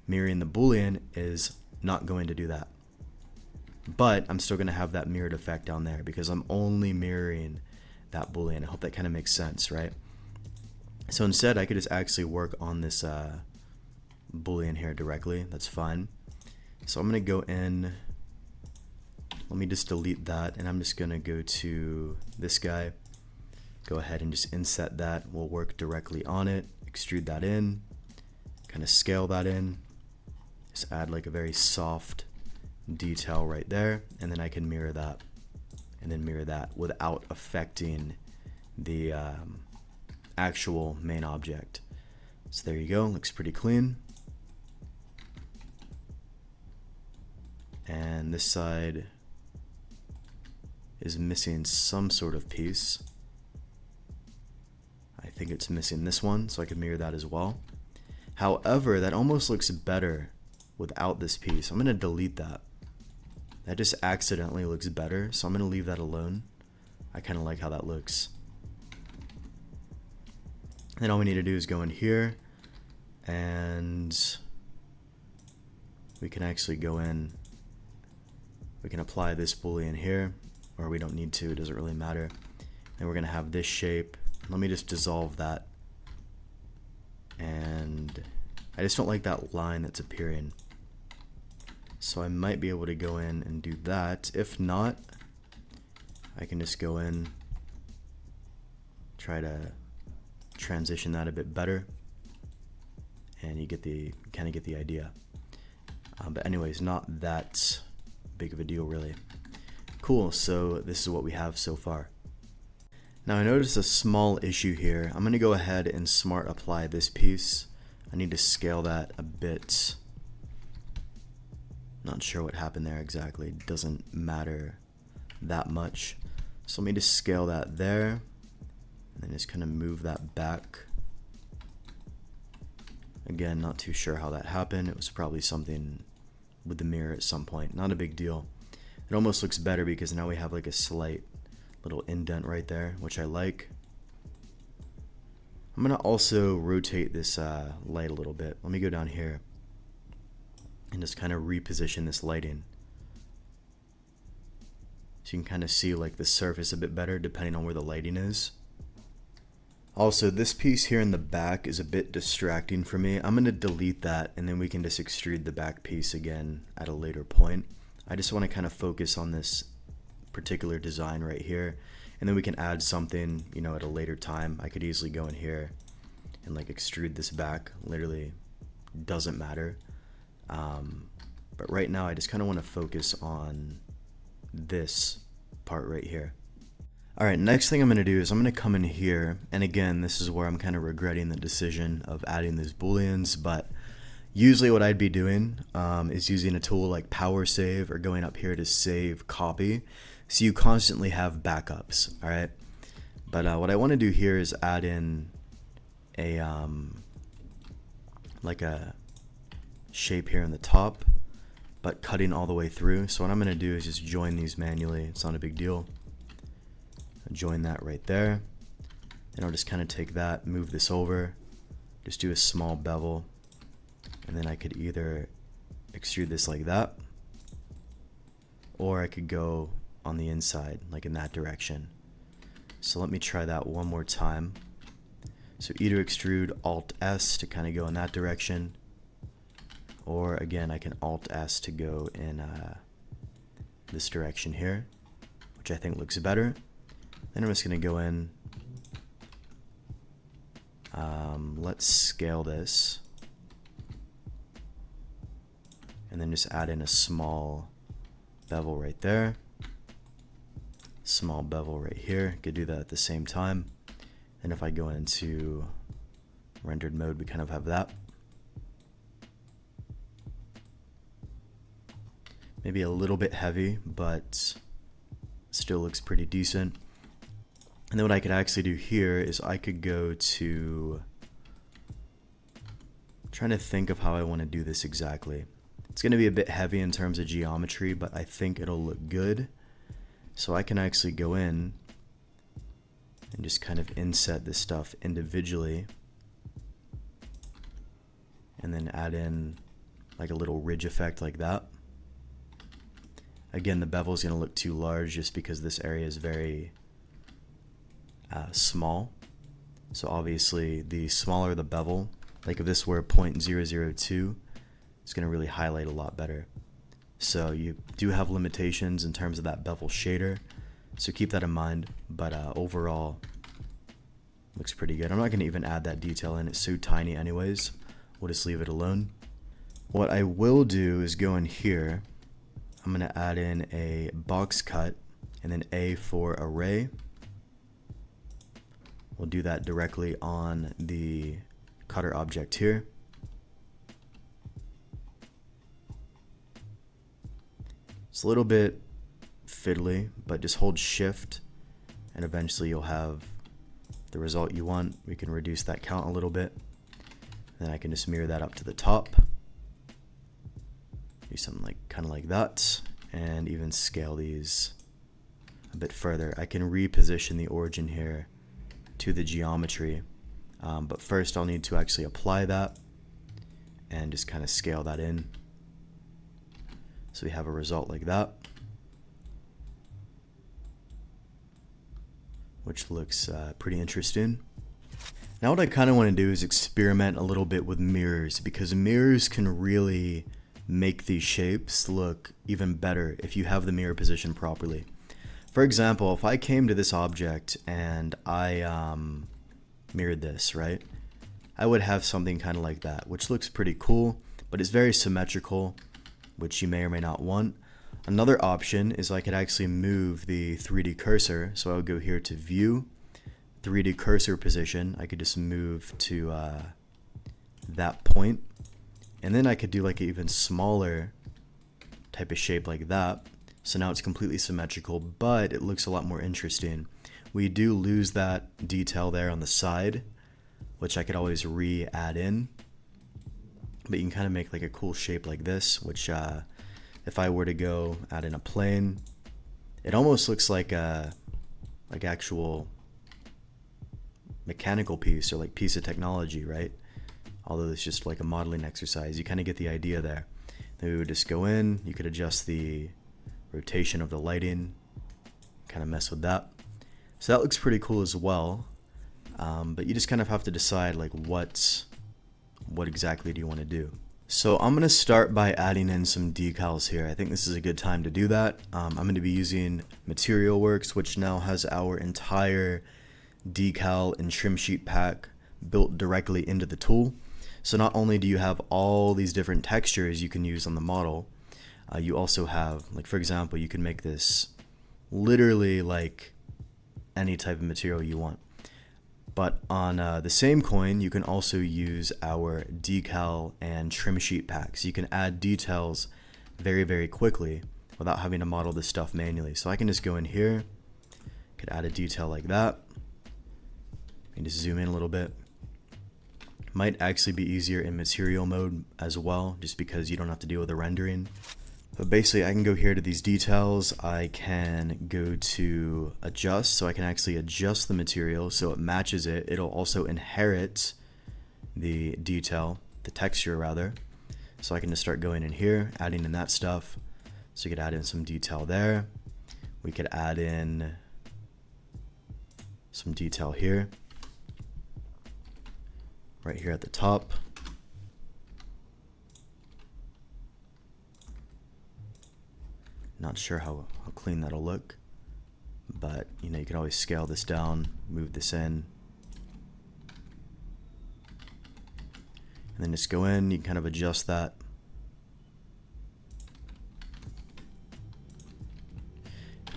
Speaker 1: Mirroring the boolean is not going to do that. But I'm still going to have that mirrored effect down there because I'm only mirroring that boolean. I hope that kind of makes sense, right? So instead, I could just actually work on this boolean here directly. That's fine. So I'm going to go in. Let me just delete that, and I'm just going to go to this guy. Go ahead and just inset that. We'll work directly on it. Extrude that in. Kind of scale that in. Just add like a very soft detail right there, and then I can mirror that and then mirror that without affecting the actual main object. So there you go. Looks pretty clean. And this side is missing some sort of piece. I think it's missing this one, so I can mirror that as well. However, that almost looks better without this piece. I'm going to delete that. That just accidentally looks better, so I'm going to leave that alone. I kind of like how that looks. Then all we need to do is go in here, and we can actually go in. We can apply this boolean here, or we don't need to, it doesn't really matter. And we're going to have this shape. Let me just dissolve that. And I just don't like that line that's appearing. So I might be able to go in and do that. If not, I can just go in, try to transition that a bit better, and you get the kind of get the idea. But anyways, not that big of a deal really. Cool, so this is what we have so far. Now I noticed a small issue here. I'm going to go ahead and smart apply this piece. I need to scale that a bit. Not sure what happened there exactly. It doesn't matter that much. So let me just scale that there, and then just kind of move that back. Again, not too sure how that happened. It was probably something with the mirror at some point. Not a big deal. It almost looks better because now we have like a slight little indent right there, which I like. I'm gonna also rotate this light a little bit. Let me go down here and just kind of reposition this lighting, so you can kind of see like the surface a bit better depending on where the lighting is. Also, this piece here in the back is a bit distracting for me. I'm going to delete that, and then we can just extrude the back piece again at a later point. I just want to kind of focus on this particular design right here, and then we can add something, you know, at a later time. I could easily go in here and like extrude this back. Literally doesn't matter. But right now I just kind of want to focus on this part right here. Alright, next thing I'm going to do is I'm going to come in here, and again, this is where I'm kind of regretting the decision of adding these booleans, but usually what I'd be doing is using a tool like power save, or going up here to save copy, so you constantly have backups. Alright, but what I want to do here is add in a like a shape here in the top, but cutting all the way through. So what I'm going to do is just join these manually. It's not a big deal. Join that right there, and I'll just kind of take that, move this over, just do a small bevel, and then I could either extrude this like that, or I could go on the inside, like in that direction. So let me try that one more time. So either extrude Alt S to kind of go in that direction, or again I can Alt S to go in this direction here, which I think looks better. Then I'm just going to go in, let's scale this, and then just add in a small bevel right there, small bevel right here. Could do that at the same time. And if I go into rendered mode, we kind of have that. Maybe a little bit heavy, but still looks pretty decent. And then what I could actually do here is I could go to, trying to think of how I want to do this exactly. It's going to be a bit heavy in terms of geometry, but I think it'll look good. So I can actually go in and just kind of inset this stuff individually, and then add in like a little ridge effect like that. Again, the bevel is going to look too large just because this area is very small. So obviously the smaller the bevel, like if this were 0.002, it's going to really highlight a lot better. So you do have limitations in terms of that bevel shader, so keep that in mind, but overall looks pretty good. I'm not going to even add that detail in, it's so tiny anyways. We'll just leave it alone. What I will do is go in here, I'm going to add in a box cut and then A for array. We'll do that directly on the cutter object here. It's a little bit fiddly, but just hold shift and eventually you'll have the result you want. We can reduce that count a little bit. Then I can just mirror that up to the top. Do something like kind of like that, and even scale these a bit further. I can reposition the origin here to the geometry, but first I'll need to actually apply that and just kind of scale that in. So we have a result like that, which looks pretty interesting. Now what I kind of want to do is experiment a little bit with mirrors, because mirrors can really make these shapes look even better if you have the mirror positioned properly. For example, if I came to this object and I mirrored this, right? I would have something kind of like that, which looks pretty cool, but it's very symmetrical, which you may or may not want. Another option is I could actually move the 3D cursor. So I would go here to view, 3D cursor position. I could just move to that point, and then I could do like an even smaller type of shape like that. So now it's completely symmetrical, but it looks a lot more interesting. We do lose that detail there on the side, which I could always re-add in. But you can kind of make like a cool shape like this, which if I were to go add in a plane, it almost looks like a actual mechanical piece or like piece of technology, right? Although it's just like a modeling exercise, you kind of get the idea there. Then we would just go in, you could adjust the rotation of the lighting, kind of mess with that. So that looks pretty cool as well, but you just kind of have to decide like what exactly do you want to do. So I'm going to start by adding in some decals here. I think this is a good time to do that. I'm going to be using Materialworks, which now has our entire decal and trim sheet pack built directly into the tool. So not only do you have all these different textures you can use on the model, you also have, like for example, you can make this literally like any type of material you want. But on the same coin, you can also use our decal and trim sheet packs. You can add details very, very quickly without having to model this stuff manually. So I can just go in here, could add a detail like that, and just zoom in a little bit. Might actually be easier in material mode as well, just because you don't have to deal with the rendering. But basically I can go here to these details, I can go to adjust, so I can actually adjust the material so it matches it. It'll also inherit the detail, the texture rather. So I can just start going in here, adding in that stuff. So you could add in some detail there. We could add in some detail here, right here at the top. Not sure how clean that'll look, but you know, you can always scale this down, move this in, and then just go in. You can kind of adjust that.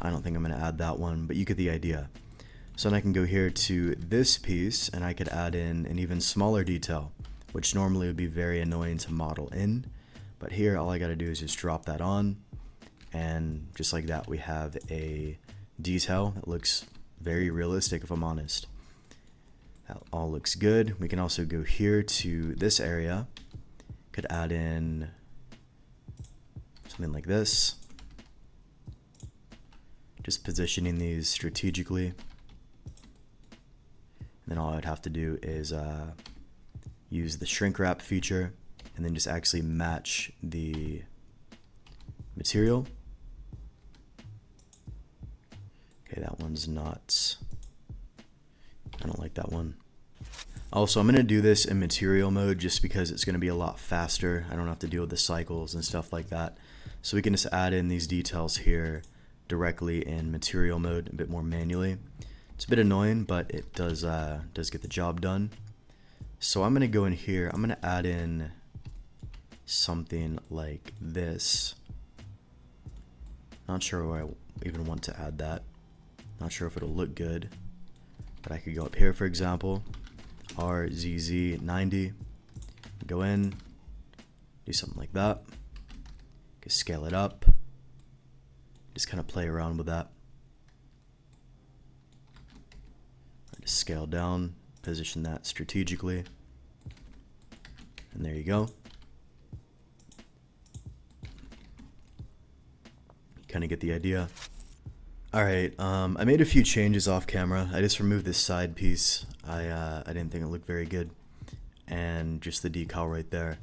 Speaker 1: I don't think I'm going to add that one, but you get the idea. So then I can go here to this piece and I could add in an even smaller detail, which normally would be very annoying to model in. But here all I got to do is just drop that on, and just like that we have a detail that looks very realistic, if I'm honest. That all looks good. We can also go here to this area, could add in something like this, just positioning these strategically. And then all I would have to do is use the shrink wrap feature and then just actually match the material. Okay, that one's not, I don't like that one. Also, I'm going to do this in material mode just because it's going to be a lot faster. I don't have to deal with the cycles and stuff like that. So we can just add in these details here directly in material mode, a bit more manually. It's a bit annoying, but it does get the job done. So I'm going to go in here. I'm going to add in something like this. Not sure where I even want to add that. Not sure if it'll look good, but I could go up here, for example, RZZ90, go in, do something like that. Can scale it up. Just kind of play around with that. Just scale down, position that strategically, and there you go. You kind of get the idea. Alright, I made a few changes off camera. I just removed this side piece. I didn't think it looked very good, and just the decal right there.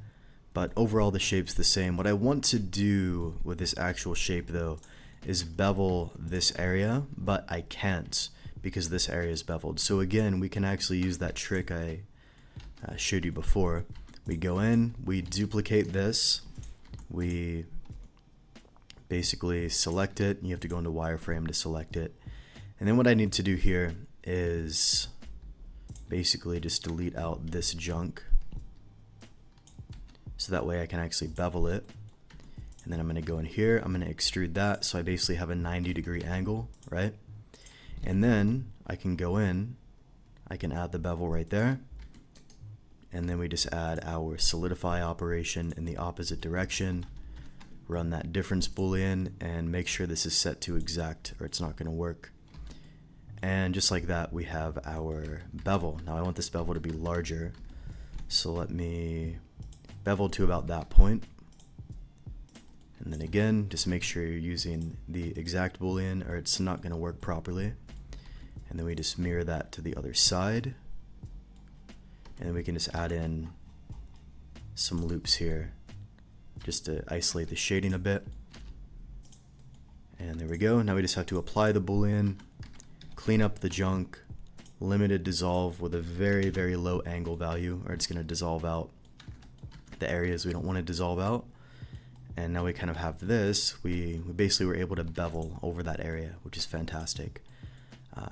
Speaker 1: But overall the shape's the same. What I want to do with this actual shape though is bevel this area, but I can't because this area is beveled. So again, we can actually use that trick I showed you before. We go in, we duplicate this, we basically select it. You have to go into wireframe to select it. And then what I need to do here is basically just delete out this junk, so that way I can actually bevel it. And then I'm going to go in here, I'm going to extrude that, so I basically have a 90-degree angle, right? And then I can go in, I can add the bevel right there, and then we just add our solidify operation in the opposite direction, run that difference boolean, and make sure this is set to exact or it's not going to work. And just like that, we have our bevel. Now I want this bevel to be larger, so let me bevel to about that point. And then again, just make sure you're using the exact boolean or it's not going to work properly. And then we just mirror that to the other side. And then we can just add in some loops here just to isolate the shading a bit. And there we go. Now we just have to apply the boolean, clean up the junk, limited dissolve with a very, very low angle value, or it's going to dissolve out the areas we don't want to dissolve out. And now we kind of have this, we basically were able to bevel over that area, which is fantastic.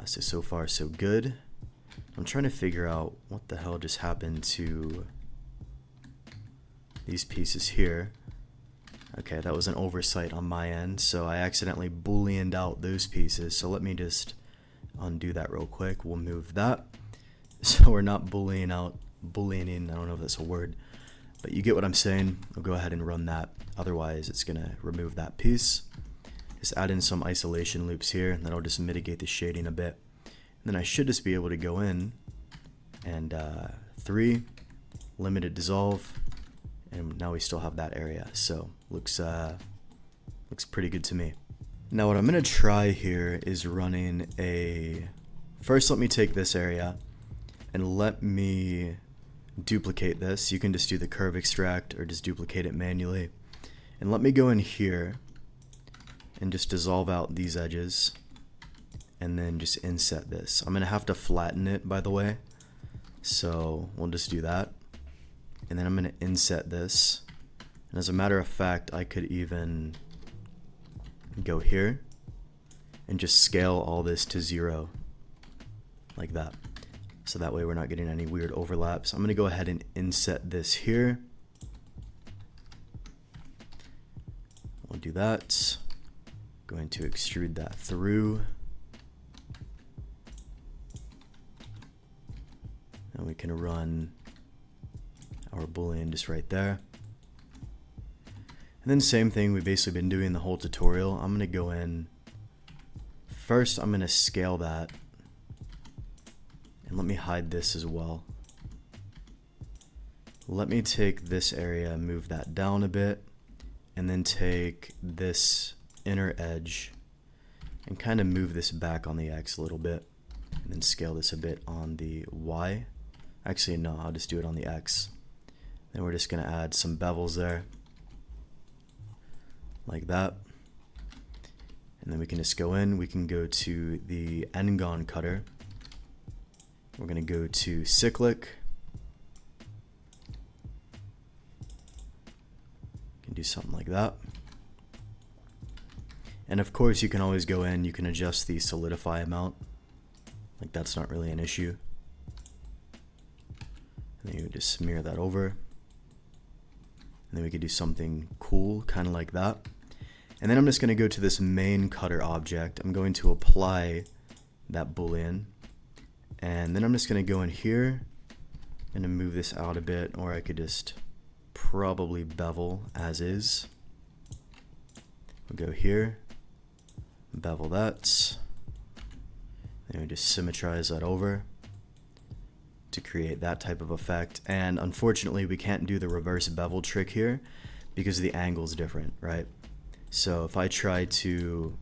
Speaker 1: So far so good. I'm trying to figure out what the hell just happened to these pieces here. Okay, that was an oversight on my end, so I accidentally booleaned out those pieces. So let me just undo that real quick. We'll move that. So we're not booleaning, I don't know if that's a word, but you get what I'm saying. I'll go ahead and run that. Otherwise, it's gonna remove that piece. Just add in some isolation loops here, and that'll just mitigate the shading a bit. And then I should just be able to go in and 3, limited dissolve, and now we still have that area. So looks pretty good to me. Now what I'm gonna try here is running first let me take this area and let me duplicate this. You can just do the curve extract or just duplicate it manually. And let me go in here and just dissolve out these edges, and then just inset this. I'm gonna have to flatten it, by the way, so we'll just do that. And then I'm gonna inset this, and as a matter of fact, I could even go here and just scale all this to 0 like that, so that way we're not getting any weird overlaps. I'm gonna go ahead and inset this here. We'll do that. Going to extrude that through, and we can run our boolean just right there. And then same thing we've basically been doing the whole tutorial. I'm gonna go in first, I'm gonna scale that, and let me hide this as well. Let me take this area, move that down a bit, and then take this inner edge and kind of move this back on the X a little bit, and then scale this a bit on the Y. Actually, no, I'll just do it on the X. Then we're just gonna add some bevels there, like that. And then we can just go in, we can go to the N-gon cutter. We're gonna go to cyclic. Can do something like that. And of course you can always go in, you can adjust the solidify amount. Like, that's not really an issue. And then you just smear that over. And then we could do something cool, kind of like that. And then I'm just going to go to this main cutter object. I'm going to apply that boolean. And then I'm just going to go in here and move this out a bit, or I could just probably bevel as is. We'll go here, bevel that, and we just symmetrize that over to create that type of effect. And unfortunately we can't do the reverse bevel trick here because the angle is different, right? So if I try to,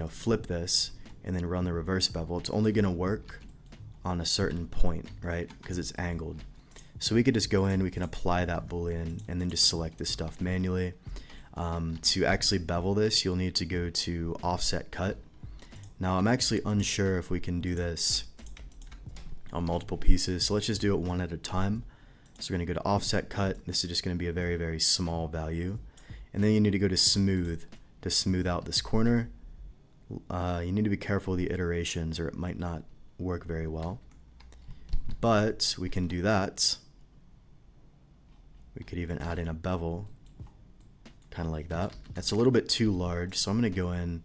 Speaker 1: flip this and then run the reverse bevel, it's only going to work on a certain point, right? Because it's angled. So we could just go in, we can apply that boolean, and then just select this stuff manually. To actually bevel this, you'll need to go to offset cut. Now I'm actually unsure if we can do this on multiple pieces, so let's just do it one at a time. So we're going to go to offset cut. This is just going to be a very, very small value. And then you need to go to smooth out this corner. You need to be careful of the iterations, or it might not work very well. But we can do that. We could even add in a bevel, kind of like that. That's a little bit too large, so I'm going to go in,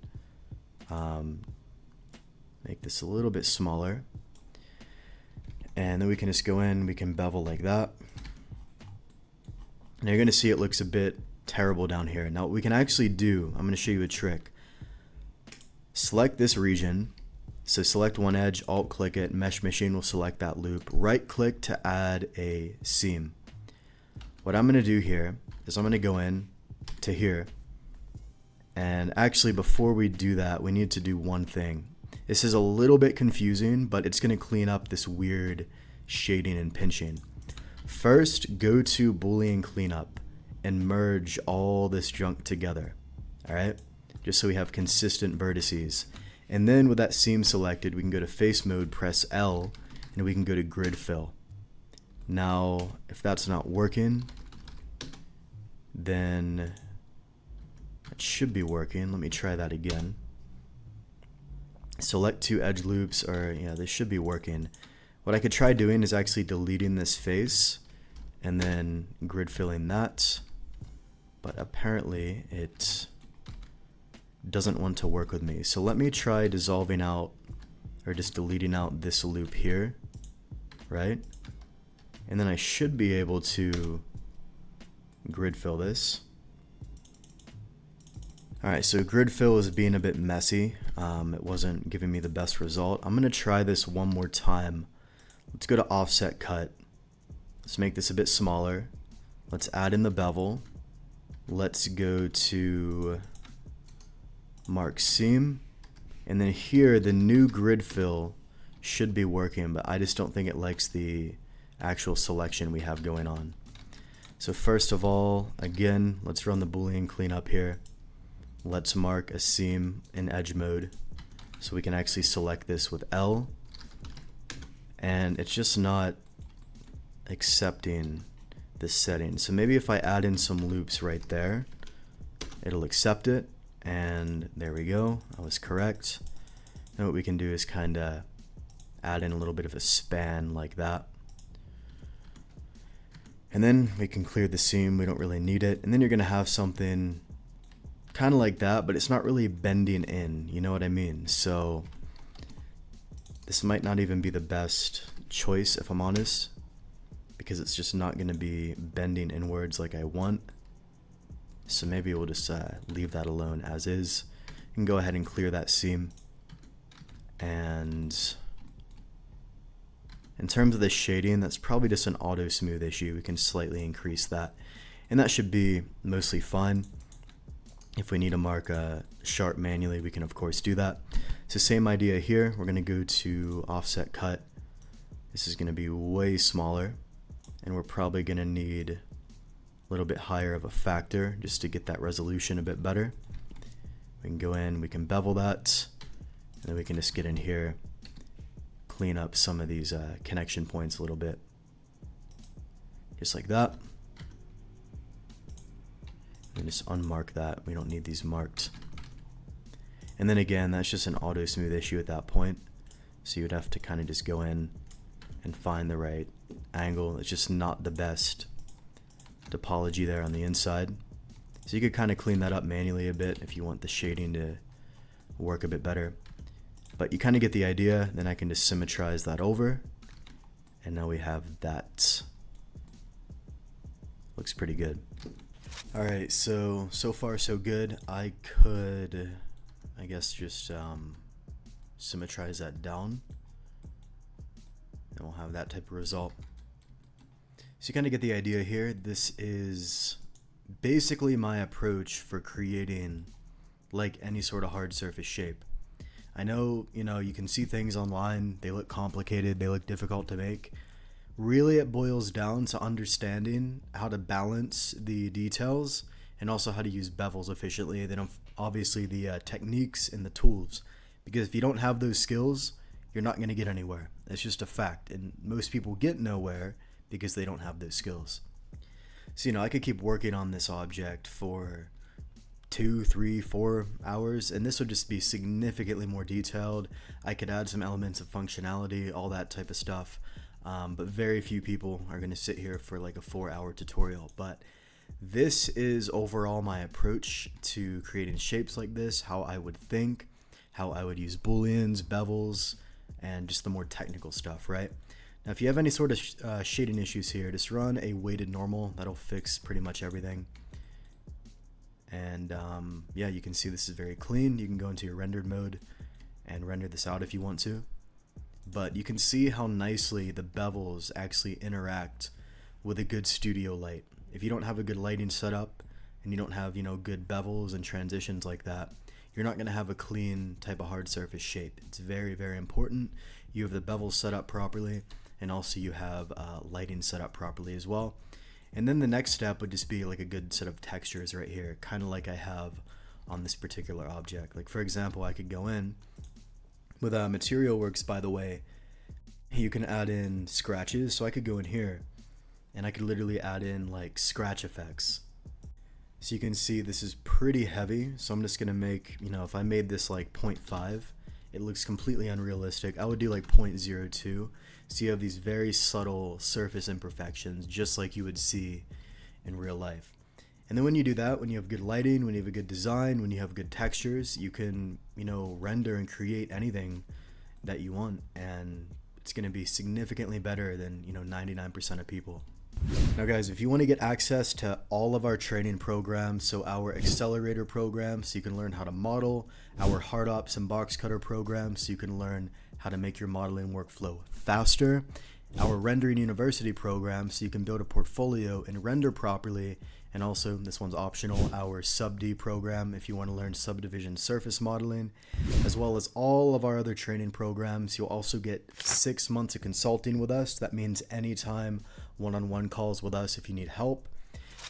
Speaker 1: make this a little bit smaller. And then we can just go in, we can bevel like that. Now you're going to see it looks a bit terrible down here. Now what we can actually do, I'm going to show you a trick. Select this region. So select one edge, alt click it, mesh machine will select that loop. Right click to add a seam. What I'm going to do here is I'm going to go in to here. And actually before we do that, we need to do one thing. This is a little bit confusing, but it's going to clean up this weird shading and pinching. First, go to Boolean cleanup and merge all this junk together. Alright? Just so we have consistent vertices. And then with that seam selected, we can go to face mode, press L, and we can go to grid fill. Now, if that's not working, then it should be working. Let me try that again. Select two edge loops, or yeah, this should be working. What I could try doing is actually deleting this face and then grid filling that, but apparently it doesn't want to work with me. So let me try dissolving out, or just deleting out this loop here, right? And then I should be able to grid fill this. Alright, so grid fill is being a bit messy. It wasn't giving me the best result. I'm going to try this one more time. Let's go to offset cut. Let's make this a bit smaller. Let's add in the bevel. Let's go to mark seam. And then here, the new grid fill should be working, but I just don't think it likes the actual selection we have going on. So first of all, again, let's run the Boolean cleanup here. let's mark a seam in edge mode. So we can actually select this with L, and it's just not accepting this setting. So maybe if I add in some loops right there, it'll accept it, and there we go, I was correct. Now what we can do is kind of add in a little bit of a span like that. And then we can clear the seam, we don't really need it. And then you're gonna have something kind of like that, but it's not really bending in, you know what I mean? So this might not even be the best choice, if I'm honest, because it's just not gonna be bending inwards like I want. So maybe we'll just leave that alone as is, and go ahead and clear that seam. And in terms of the shading, that's probably just an auto smooth issue. We can slightly increase that, and that should be mostly fine. If we need to mark a sharp manually, we can of course do that. So same idea here, we're gonna go to offset cut. This is gonna be way smaller, and we're probably gonna need a little bit higher of a factor just to get that resolution a bit better. We can go in, we can bevel that, and then we can just get in here, clean up some of these connection points a little bit, just like that. And just unmark that, we don't need these marked. And then again, that's just an auto smooth issue at that point, so you would have to kind of just go in and find the right angle. It's just not the best topology there on the inside, so you could kind of clean that up manually a bit if you want the shading to work a bit better. But you kind of get the idea. Then I can just symmetrize that over, and now we have that. Looks pretty good. Alright, so far so good. I could, I guess, just symmetrize that down, and we'll have that type of result. So you kind of get the idea here. This is basically my approach for creating like any sort of hard surface shape. I know, you can see things online, they look complicated, they look difficult to make. Really, it boils down to understanding how to balance the details and also how to use bevels efficiently. Then obviously the techniques and the tools, because if you don't have those skills, you're not going to get anywhere. It's just a fact, and most people get nowhere because they don't have those skills. So I could keep working on this object for 2, 3, 4 hours, and this would just be significantly more detailed. I could add some elements of functionality, all that type of stuff. But very few people are going to sit here for like a 4-hour tutorial. But this is overall my approach to creating shapes like this, how I would think, how I would use booleans, bevels, and just the more technical stuff, right? Now, if you have any sort of shading issues here, just run a weighted normal. That'll fix pretty much everything. And yeah, you can see this is very clean. You can go into your rendered mode and render this out if you want to. But you can see how nicely the bevels actually interact with a good studio light. If you don't have a good lighting setup and you don't have, good bevels and transitions like that, you're not going to have a clean type of hard surface shape. It's very, very important you have the bevels set up properly, and also you have lighting set up properly as well. And then the next step would just be like a good set of textures right here, kind of like I have on this particular object. Like for example, I could go in with Material Works, by the way, you can add in scratches. So I could go in here and I could literally add in like scratch effects. So you can see this is pretty heavy. So I'm just gonna make, if I made this like 0.5, it looks completely unrealistic. I would do like 0.02. So you have these very subtle surface imperfections, just like you would see in real life. And then when you do that, when you have good lighting, when you have a good design, when you have good textures, you can, render and create anything that you want. And it's going to be significantly better than, 99% of people. Now guys, if you want to get access to all of our training programs, so our accelerator program, so you can learn how to model, our hard ops and box cutter program, so you can learn how to make your modeling workflow faster, our rendering university program, so you can build a portfolio and render properly, and also this one's optional, our sub-D program if you want to learn subdivision surface modeling, as well as all of our other training programs. You'll also get 6 months of consulting with us. That means anytime one-on-one calls with us if you need help.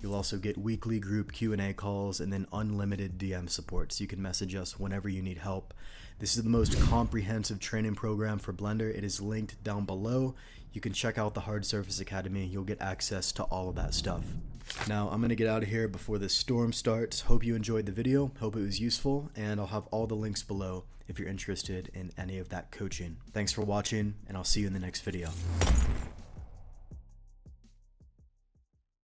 Speaker 1: You'll also get weekly group Q&A calls and then unlimited DM support, so you can message us whenever you need help. This is the most comprehensive training program for Blender. It is linked down below. You can check out the Hard Surface Academy. You'll get access to all of that stuff. Now, I'm going to get out of here before this storm starts. Hope you enjoyed the video. Hope it was useful, and I'll have all the links below if you're interested in any of that coaching. Thanks for watching, and I'll see you in the next video.